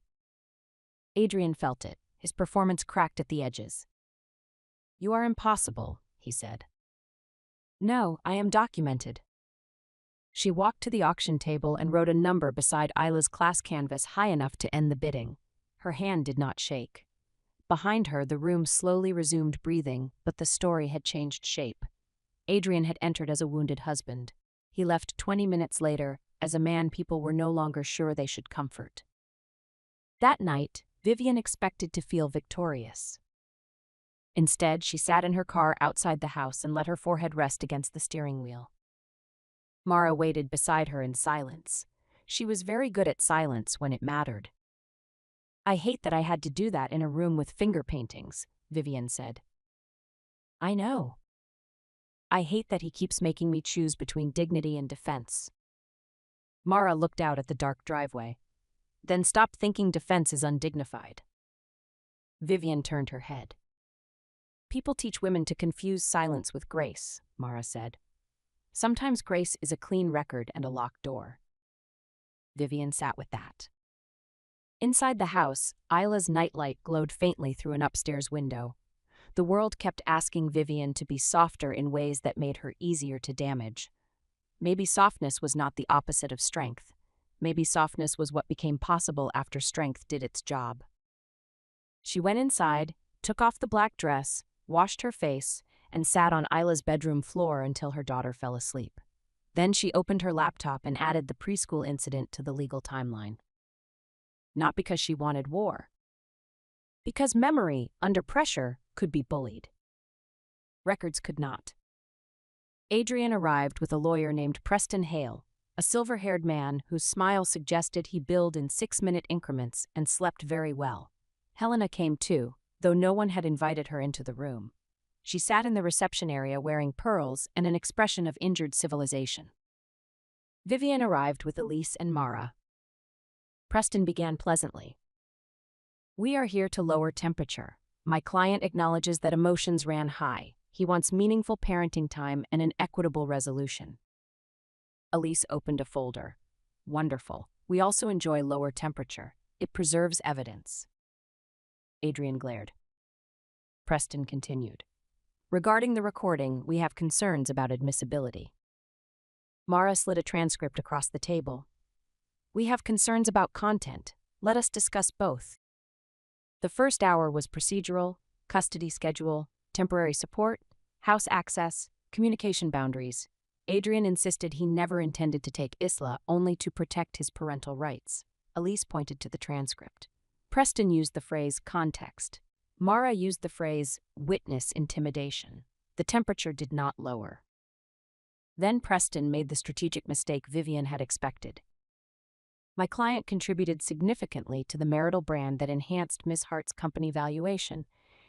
Adrian felt it. His performance cracked at the edges. You are impossible, he said. No, I am documented. She walked to the auction table and wrote a number beside Isla's class canvas high enough to end the bidding. Her hand did not shake. Behind her, the room slowly resumed breathing, but the story had changed shape. Adrian had entered as a wounded husband. He left 20 minutes later, as a man people were no longer sure they should comfort. That night, Vivian expected to feel victorious. Instead, she sat in her car outside the house and let her forehead rest against the steering wheel. Mara waited beside her in silence. She was very good at silence when it mattered. I hate that I had to do that in a room with finger paintings, Vivian said. I know. I hate that he keeps making me choose between dignity and defense. Mara looked out at the dark driveway. Then stop thinking defense is undignified. Vivian turned her head. People teach women to confuse silence with grace, Mara said. Sometimes grace is a clean record and a locked door. Vivian sat with that. Inside the house, Isla's nightlight glowed faintly through an upstairs window. The world kept asking Vivian to be softer in ways that made her easier to damage. Maybe softness was not the opposite of strength. Maybe softness was what became possible after strength did its job. She went inside, took off the black dress, washed her face, and sat on Isla's bedroom floor until her daughter fell asleep. Then she opened her laptop and added the preschool incident to the legal timeline. Not because she wanted war. Because memory, under pressure, could be bullied. Records could not. Adrian arrived with a lawyer named Preston Hale, a silver-haired man whose smile suggested he billed in 6-minute increments and slept very well. Helena came too, though no one had invited her into the room. She sat in the reception area wearing pearls and an expression of injured civilization. Vivian arrived with Elise and Mara. Preston began pleasantly. We are here to lower temperature. My client acknowledges that emotions ran high. He wants meaningful parenting time and an equitable resolution. Elise opened a folder. Wonderful. We also enjoy lower temperature. It preserves evidence. Adrian glared. Preston continued. Regarding the recording, we have concerns about admissibility. Mara slid a transcript across the table. We have concerns about content. Let us discuss both. The first hour was procedural, custody schedule, temporary support, house access, communication boundaries. Adrian insisted he never intended to take Isla, only to protect his parental rights. Elise pointed to the transcript. Preston used the phrase context. Mara used the phrase witness intimidation. The temperature did not lower. Then Preston made the strategic mistake Vivian had expected. My client contributed significantly to the marital brand that enhanced Ms. Hart's company valuation.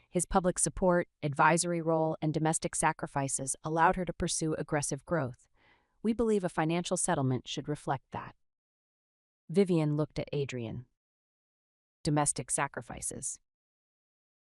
His public support, advisory role, and domestic sacrifices allowed her to pursue aggressive growth. We believe a financial settlement should reflect that. Vivian looked at Adrian. Domestic sacrifices.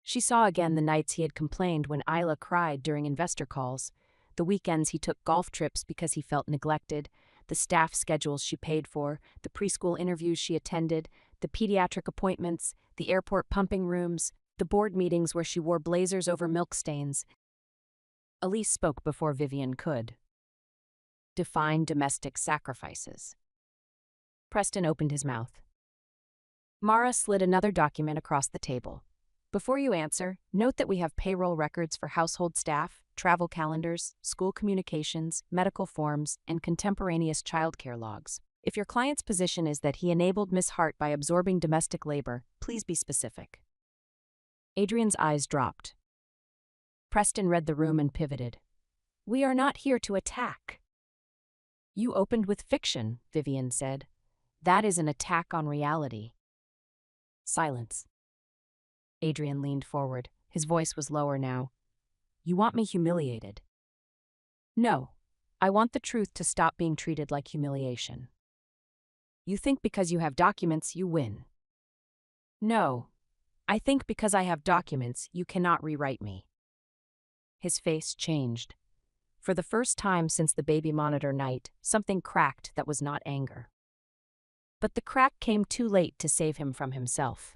She saw again the nights he had complained when Isla cried during investor calls, the weekends he took golf trips because he felt neglected, the staff schedules she paid for, the preschool interviews she attended, the pediatric appointments, the airport pumping rooms, the board meetings where she wore blazers over milk stains. Elise spoke before Vivian could. Define domestic sacrifices. Preston opened his mouth. Mara slid another document across the table. Before you answer, note that we have payroll records for household staff, travel calendars, school communications, medical forms, and contemporaneous childcare logs. If your client's position is that he enabled Miss Hart by absorbing domestic labor, please be specific. Adrian's eyes dropped. Preston read the room and pivoted. We are not here to attack. You opened with fiction, Vivian said. That is an attack on reality. Silence. Adrian leaned forward. His voice was lower now. You want me humiliated? No. I want the truth to stop being treated like humiliation. You think because you have documents, you win. No. I think because I have documents, you cannot rewrite me. His face changed. For the first time since the baby monitor night, something cracked that was not anger. But the crack came too late to save him from himself.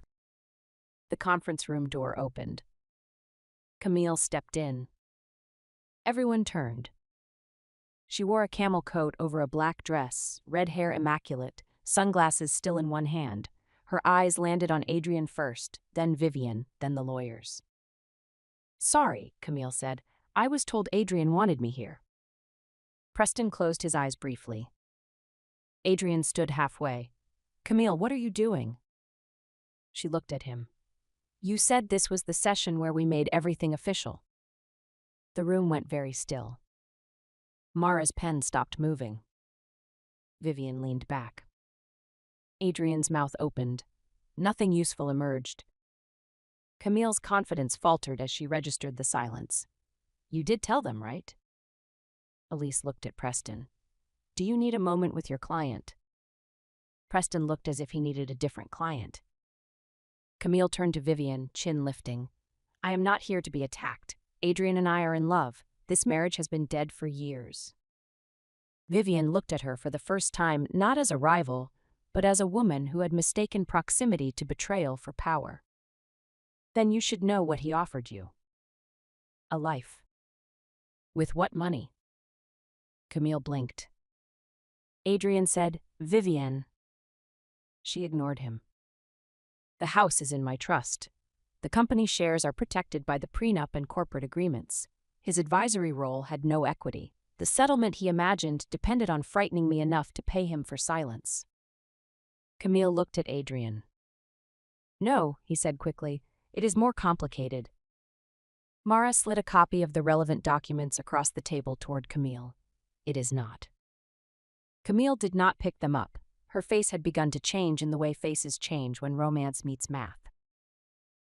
The conference room door opened. Camille stepped in. Everyone turned. She wore a camel coat over a black dress, red hair immaculate, sunglasses still in one hand. Her eyes landed on Adrian first, then Vivian, then the lawyers. "Sorry," Camille said. "I was told Adrian wanted me here." Preston closed his eyes briefly. Adrian stood halfway. "Camille, what are you doing?" She looked at him. "You said this was the session where we made everything official." The room went very still. Mara's pen stopped moving. Vivian leaned back. Adrian's mouth opened. Nothing useful emerged. Camille's confidence faltered as she registered the silence. "You did tell them, right?" Elise looked at Preston. "Do you need a moment with your client?" Preston looked as if he needed a different client. Camille turned to Vivian, chin lifting. "I am not here to be attacked. Adrian and I are in love. This marriage has been dead for years." Vivian looked at her for the first time not as a rival, but as a woman who had mistaken proximity to betrayal for power. "Then you should know what he offered you." "A life." "With what money?" Camille blinked. Adrian said, "Vivian." She ignored him. "The house is in my trust. The company shares are protected by the prenup and corporate agreements. His advisory role had no equity. The settlement he imagined depended on frightening me enough to pay him for silence." Camille looked at Adrian. "No," he said quickly, "it is more complicated." Mara slid a copy of the relevant documents across the table toward Camille. "It is not." Camille did not pick them up. Her face had begun to change in the way faces change when romance meets math.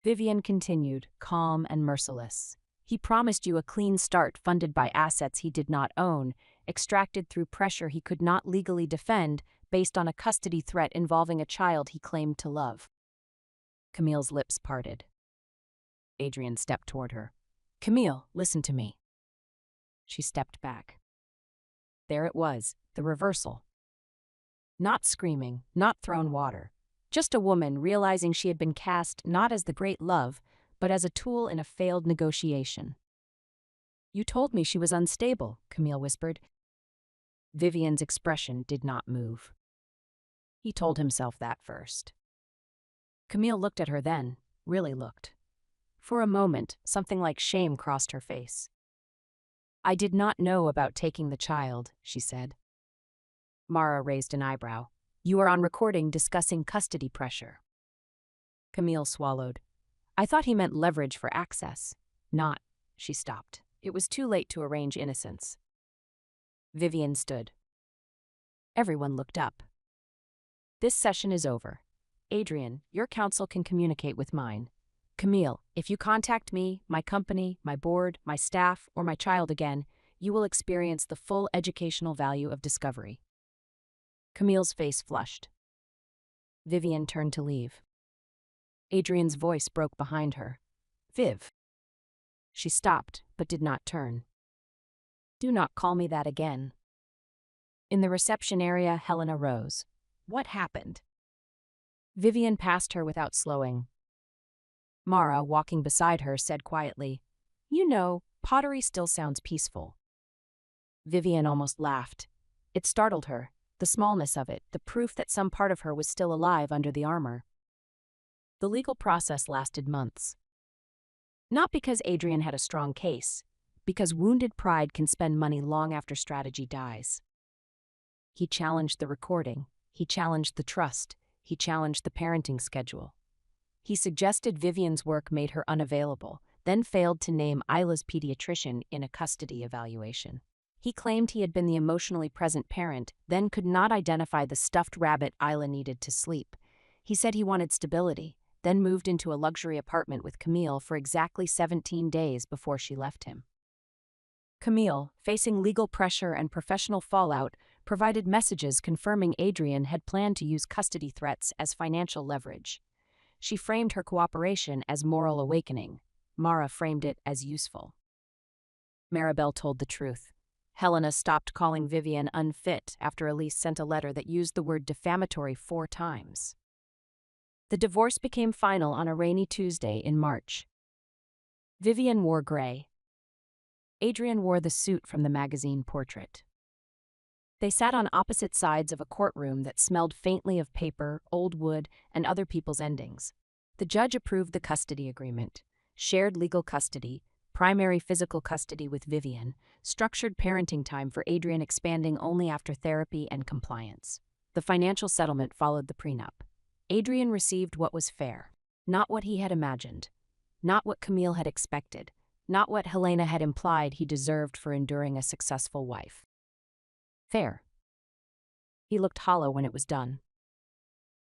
Vivian continued, calm and merciless. "He promised you a clean start funded by assets he did not own, extracted through pressure he could not legally defend, based on a custody threat involving a child he claimed to love." Camille's lips parted. Adrian stepped toward her. "Camille, listen to me." She stepped back. There it was, the reversal. Not screaming, not thrown water. Just a woman realizing she had been cast not as the great love, but as a tool in a failed negotiation. "You told me she was unstable," Camille whispered. Vivian's expression did not move. He told himself that first. Camille looked at her then, really looked. For a moment, something like shame crossed her face. "I did not know about taking the child," she said. Mara raised an eyebrow. "You are on recording discussing custody pressure." Camille swallowed. "I thought he meant leverage for access." "Not." She stopped. It was too late to arrange innocence. Vivian stood. Everyone looked up. "This session is over. Adrian, your counsel can communicate with mine. Camille, if you contact me, my company, my board, my staff, or my child again, you will experience the full educational value of discovery." Camille's face flushed. Vivian turned to leave. Adrian's voice broke behind her. "Viv." She stopped, but did not turn. "Do not call me that again." In the reception area, Helena rose. "What happened?" Vivian passed her without slowing. Mara, walking beside her, said quietly, "You know, pottery still sounds peaceful." Vivian almost laughed. It startled her, the smallness of it, the proof that some part of her was still alive under the armor. The legal process lasted months. Not because Adrian had a strong case, because wounded pride can spend money long after strategy dies. He challenged the recording, he challenged the trust, he challenged the parenting schedule. He suggested Vivian's work made her unavailable, then failed to name Isla's pediatrician in a custody evaluation. He claimed he had been the emotionally present parent, then could not identify the stuffed rabbit Isla needed to sleep. He said he wanted stability, then moved into a luxury apartment with Camille for exactly 17 days before she left him. Camille, facing legal pressure and professional fallout, provided messages confirming Adrian had planned to use custody threats as financial leverage. She framed her cooperation as moral awakening. Mara framed it as useful. Maribel told the truth. Helena stopped calling Vivian unfit after Elise sent a letter that used the word defamatory 4 times. The divorce became final on a rainy Tuesday in March. Vivian wore gray. Adrian wore the suit from the magazine portrait. They sat on opposite sides of a courtroom that smelled faintly of paper, old wood, and other people's endings. The judge approved the custody agreement: shared legal custody, primary physical custody with Vivian, structured parenting time for Adrian expanding only after therapy and compliance. The financial settlement followed the prenup. Adrian received what was fair, not what he had imagined, not what Camille had expected, not what Helena had implied he deserved for enduring a successful wife. Fair. He looked hollow when it was done.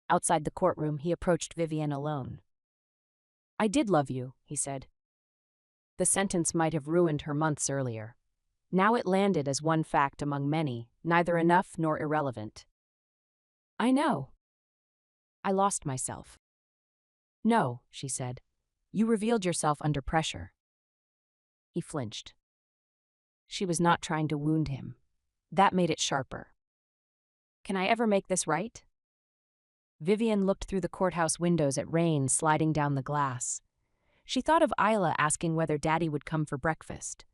Outside the courtroom, he approached Vivian alone. "I did love you," he said. The sentence might have ruined her months earlier. Now it landed as one fact among many, neither enough nor irrelevant. "I know. I lost myself." "No," she said. "You revealed yourself under pressure." He flinched. She was not trying to wound him. That made it sharper. "Can I ever make this right?" Vivian looked through the courthouse windows at rain sliding down the glass. She thought of Isla asking whether Daddy would come for breakfast.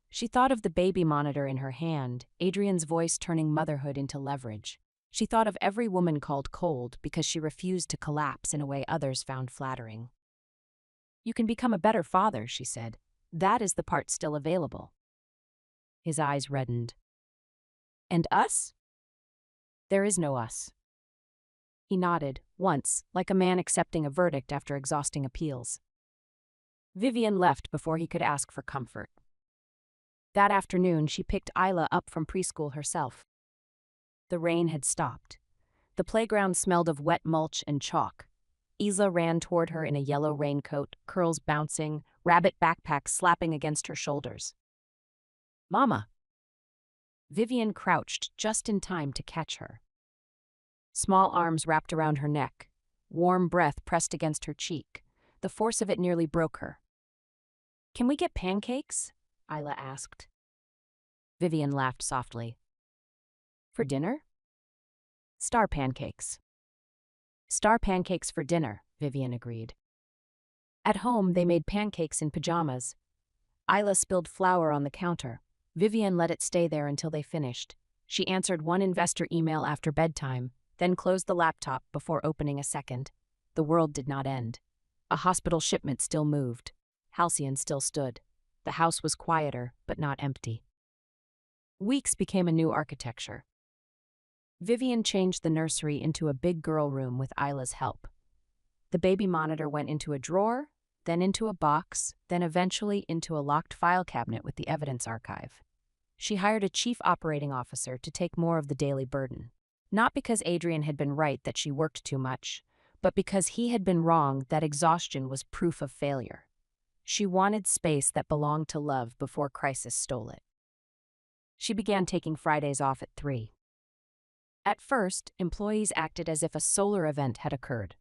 She thought of the baby monitor in her hand, Adrian's voice turning motherhood into leverage. She thought of every woman called cold because she refused to collapse in a way others found flattering. "You can become a better father," she said. "That is the part still available." His eyes reddened. "And us?" "There is no us." He nodded, once, like a man accepting a verdict after exhausting appeals. Vivian left before he could ask for comfort. That afternoon, she picked Isla up from preschool herself. The rain had stopped. The playground smelled of wet mulch and chalk. Isla ran toward her in a yellow raincoat, curls bouncing, rabbit backpack slapping against her shoulders. "Mama!" Vivian crouched just in time to catch her. Small arms wrapped around her neck. Warm breath pressed against her cheek. The force of it nearly broke her. "Can we get pancakes?" Isla asked. Vivian laughed softly. "For dinner?" "Star pancakes." "Star pancakes for dinner," Vivian agreed. At home, they made pancakes in pajamas. Isla spilled flour on the counter. Vivian let it stay there until they finished. She answered one investor email after bedtime, then closed the laptop before opening a second. The world did not end. A hospital shipment still moved. Halcyon still stood. The house was quieter, but not empty. Weeks became a new architecture. Vivian changed the nursery into a big girl room with Isla's help. The baby monitor went into a drawer, then into a box, then eventually into a locked file cabinet with the evidence archive. She hired a chief operating officer to take more of the daily burden. Not because Adrian had been right that she worked too much, but because he had been wrong that exhaustion was proof of failure. She wanted space that belonged to love before crisis stole it. She began taking Fridays off at 3. At first, employees acted as if a solar event had occurred.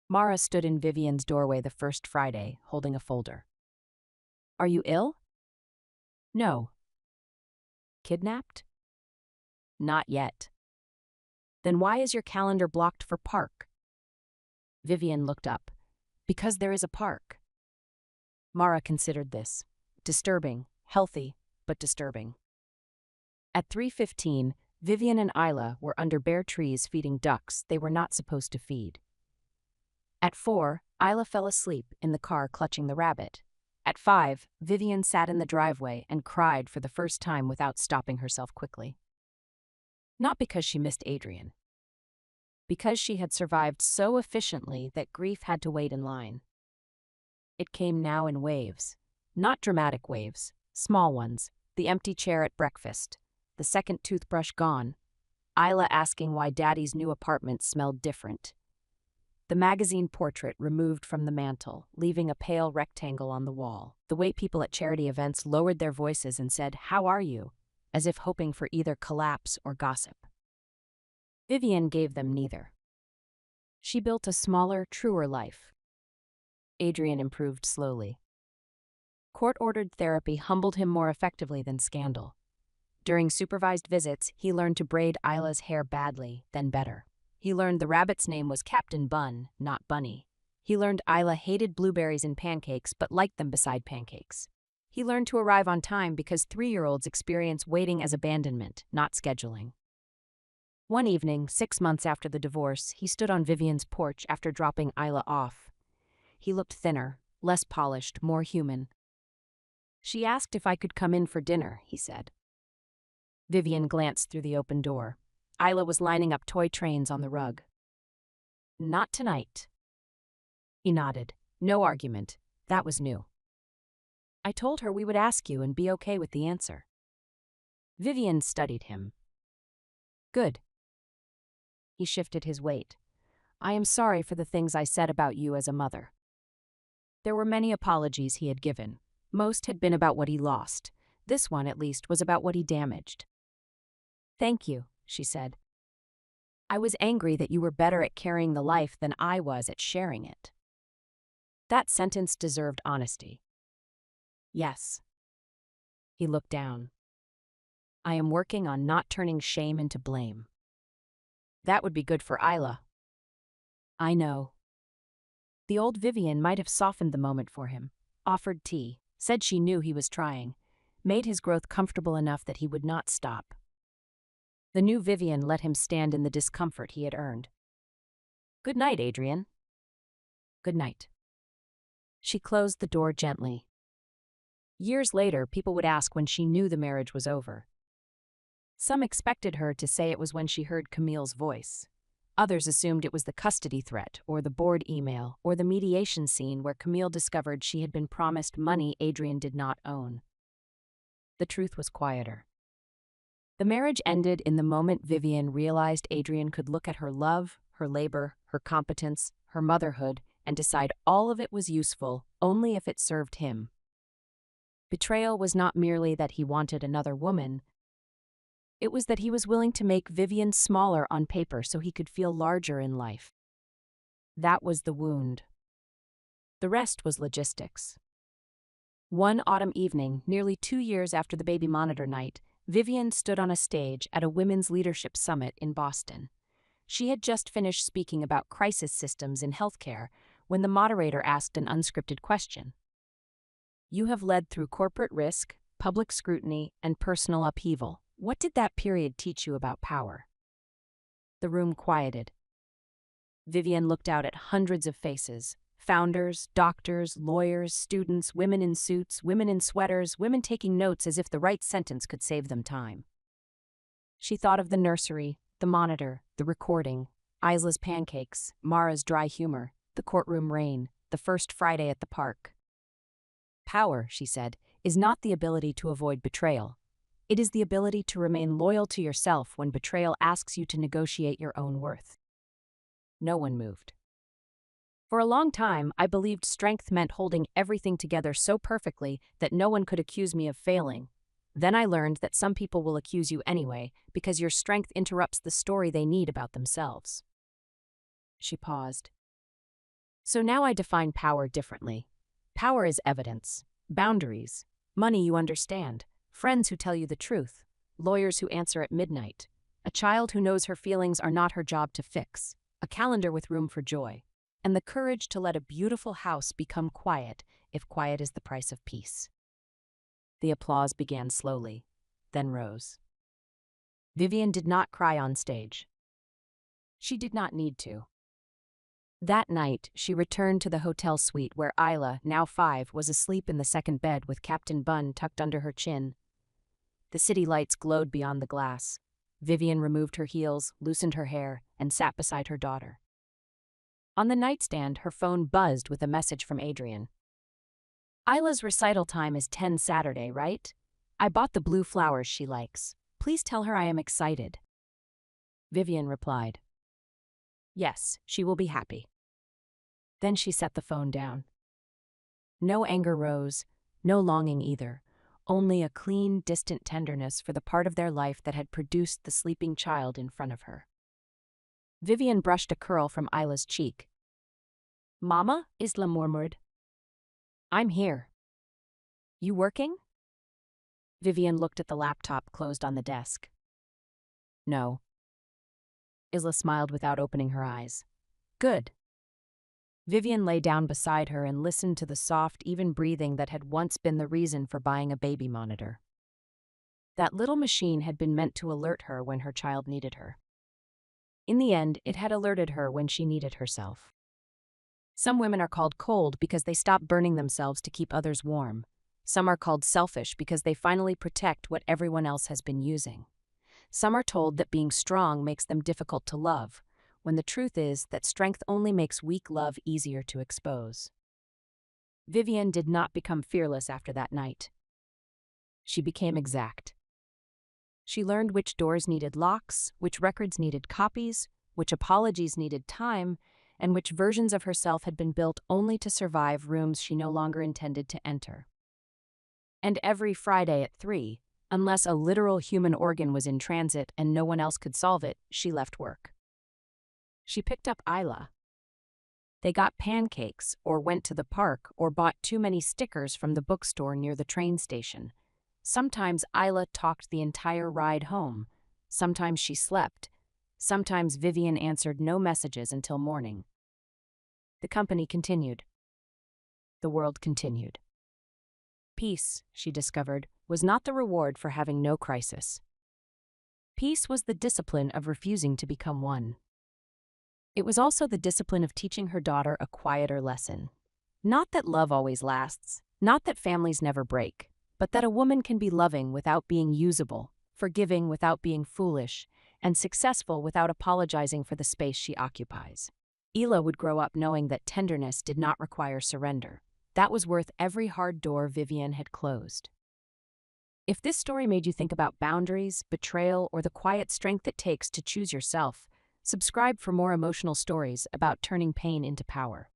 Mara stood in Vivian's doorway the first Friday, holding a folder. "Are you ill?" "No." "Kidnapped?" "Not yet." "Then why is your calendar blocked for park?" Vivian looked up. "Because there is a park." Mara considered this. Disturbing, healthy, but disturbing. At 3:15, Vivian and Isla were under bare trees feeding ducks they were not supposed to feed. At 4, Isla fell asleep in the car clutching the rabbit. At 5, Vivian sat in the driveway and cried for the first time without stopping herself quickly. Not because she missed Adrian. Because she had survived so efficiently that grief had to wait in line. It came now in waves. Not dramatic waves, small ones. The empty chair at breakfast. The second toothbrush gone. Isla asking why Daddy's new apartment smelled different. The magazine portrait removed from the mantel, leaving a pale rectangle on the wall. The way people at charity events lowered their voices and said, "How are you?" as if hoping for either collapse or gossip. Vivian gave them neither. She built a smaller, truer life. Adrian improved slowly. Court-ordered therapy humbled him more effectively than scandal. During supervised visits, he learned to braid Isla's hair badly, then better. He learned the rabbit's name was Captain Bun, not Bunny. He learned Isla hated blueberries in pancakes but liked them beside pancakes. He learned to arrive on time because 3-year-olds experience waiting as abandonment, not scheduling. One evening, 6 months after the divorce, he stood on Vivian's porch after dropping Isla off. He looked thinner, less polished, more human. "She asked if I could come in for dinner," he said. Vivian glanced through the open door. Isla was lining up toy trains on the rug. "Not tonight." He nodded. No argument. That was new. "I told her we would ask you and be okay with the answer." Vivian studied him. "Good." He shifted his weight. "I am sorry for the things I said about you as a mother." There were many apologies he had given. Most had been about what he lost. This one, at least, was about what he damaged. "Thank you," she said. "I was angry that you were better at carrying the life than I was at sharing it." That sentence deserved honesty. "Yes." He looked down. "I am working on not turning shame into blame." That would be good for Isla. "I know." The old Vivian might have softened the moment for him, offered tea, said she knew he was trying, made his growth comfortable enough that he would not stop. The new Vivian let him stand in the discomfort he had earned. "Good night, Adrian." "Good night." She closed the door gently. Years later, people would ask when she knew the marriage was over. Some expected her to say it was when she heard Camille's voice. Others assumed it was the custody threat, or the board email, or the mediation scene where Camille discovered she had been promised money Adrian did not own. The truth was quieter. The marriage ended in the moment Vivian realized Adrian could look at her love, her labor, her competence, her motherhood, and decide all of it was useful only if it served him. Betrayal was not merely that he wanted another woman. It was that he was willing to make Vivian smaller on paper so he could feel larger in life. That was the wound. The rest was logistics. One autumn evening, nearly 2 years after the baby monitor night, Vivian stood on a stage at a women's leadership summit in Boston. She had just finished speaking about crisis systems in healthcare when the moderator asked an unscripted question. "You have led through corporate risk, public scrutiny, and personal upheaval. What did that period teach you about power?" The room quieted. Vivian looked out at hundreds of faces: founders, doctors, lawyers, students, women in suits, women in sweaters, women taking notes as if the right sentence could save them time. She thought of the nursery, the monitor, the recording, Isla's pancakes, Mara's dry humor, the courtroom rain, the first Friday at the park. "Power," she said, "is not the ability to avoid betrayal. It is the ability to remain loyal to yourself when betrayal asks you to negotiate your own worth." No one moved. "For a long time, I believed strength meant holding everything together so perfectly that no one could accuse me of failing. Then I learned that some people will accuse you anyway because your strength interrupts the story they need about themselves." She paused. "So now I define power differently. Power is evidence, boundaries, money you understand, friends who tell you the truth, lawyers who answer at midnight, a child who knows her feelings are not her job to fix, a calendar with room for joy, and the courage to let a beautiful house become quiet if quiet is the price of peace." The applause began slowly, then rose. Vivian did not cry on stage. She did not need to. That night, she returned to the hotel suite where Isla, now 5, was asleep in the second bed with Captain Bun tucked under her chin. The city lights glowed beyond the glass. Vivian removed her heels, loosened her hair, and sat beside her daughter. On the nightstand, her phone buzzed with a message from Adrian. "Isla's recital time is 10 Saturday, right? I bought the blue flowers she likes. Please tell her I am excited." Vivian replied, "Yes, she will be happy." Then she set the phone down. No anger rose, no longing either, only a clean, distant tenderness for the part of their life that had produced the sleeping child in front of her. Vivian brushed a curl from Isla's cheek. "Mama?" Isla murmured. "I'm here." "You working?" Vivian looked at the laptop closed on the desk. "No." Isla smiled without opening her eyes. "Good." Vivian lay down beside her and listened to the soft, even breathing that had once been the reason for buying a baby monitor. That little machine had been meant to alert her when her child needed her. In the end, it had alerted her when she needed herself. Some women are called cold because they stop burning themselves to keep others warm. Some are called selfish because they finally protect what everyone else has been using. Some are told that being strong makes them difficult to love, when the truth is that strength only makes weak love easier to expose. Vivian did not become fearless after that night. She became exact. She learned which doors needed locks, which records needed copies, which apologies needed time, and which versions of herself had been built only to survive rooms she no longer intended to enter. And every Friday at 3, unless a literal human organ was in transit and no one else could solve it, she left work. She picked up Isla. They got pancakes, or went to the park, or bought too many stickers from the bookstore near the train station. Sometimes Isla talked the entire ride home. Sometimes she slept. Sometimes Vivian answered no messages until morning. The company continued. The world continued. Peace, she discovered, was not the reward for having no crisis. Peace was the discipline of refusing to become one. It was also the discipline of teaching her daughter a quieter lesson. Not that love always lasts, not that families never break, but that a woman can be loving without being usable, forgiving without being foolish, and successful without apologizing for the space she occupies. Ela would grow up knowing that tenderness did not require surrender. That was worth every hard door Vivian had closed. If this story made you think about boundaries, betrayal, or the quiet strength it takes to choose yourself, subscribe for more emotional stories about turning pain into power.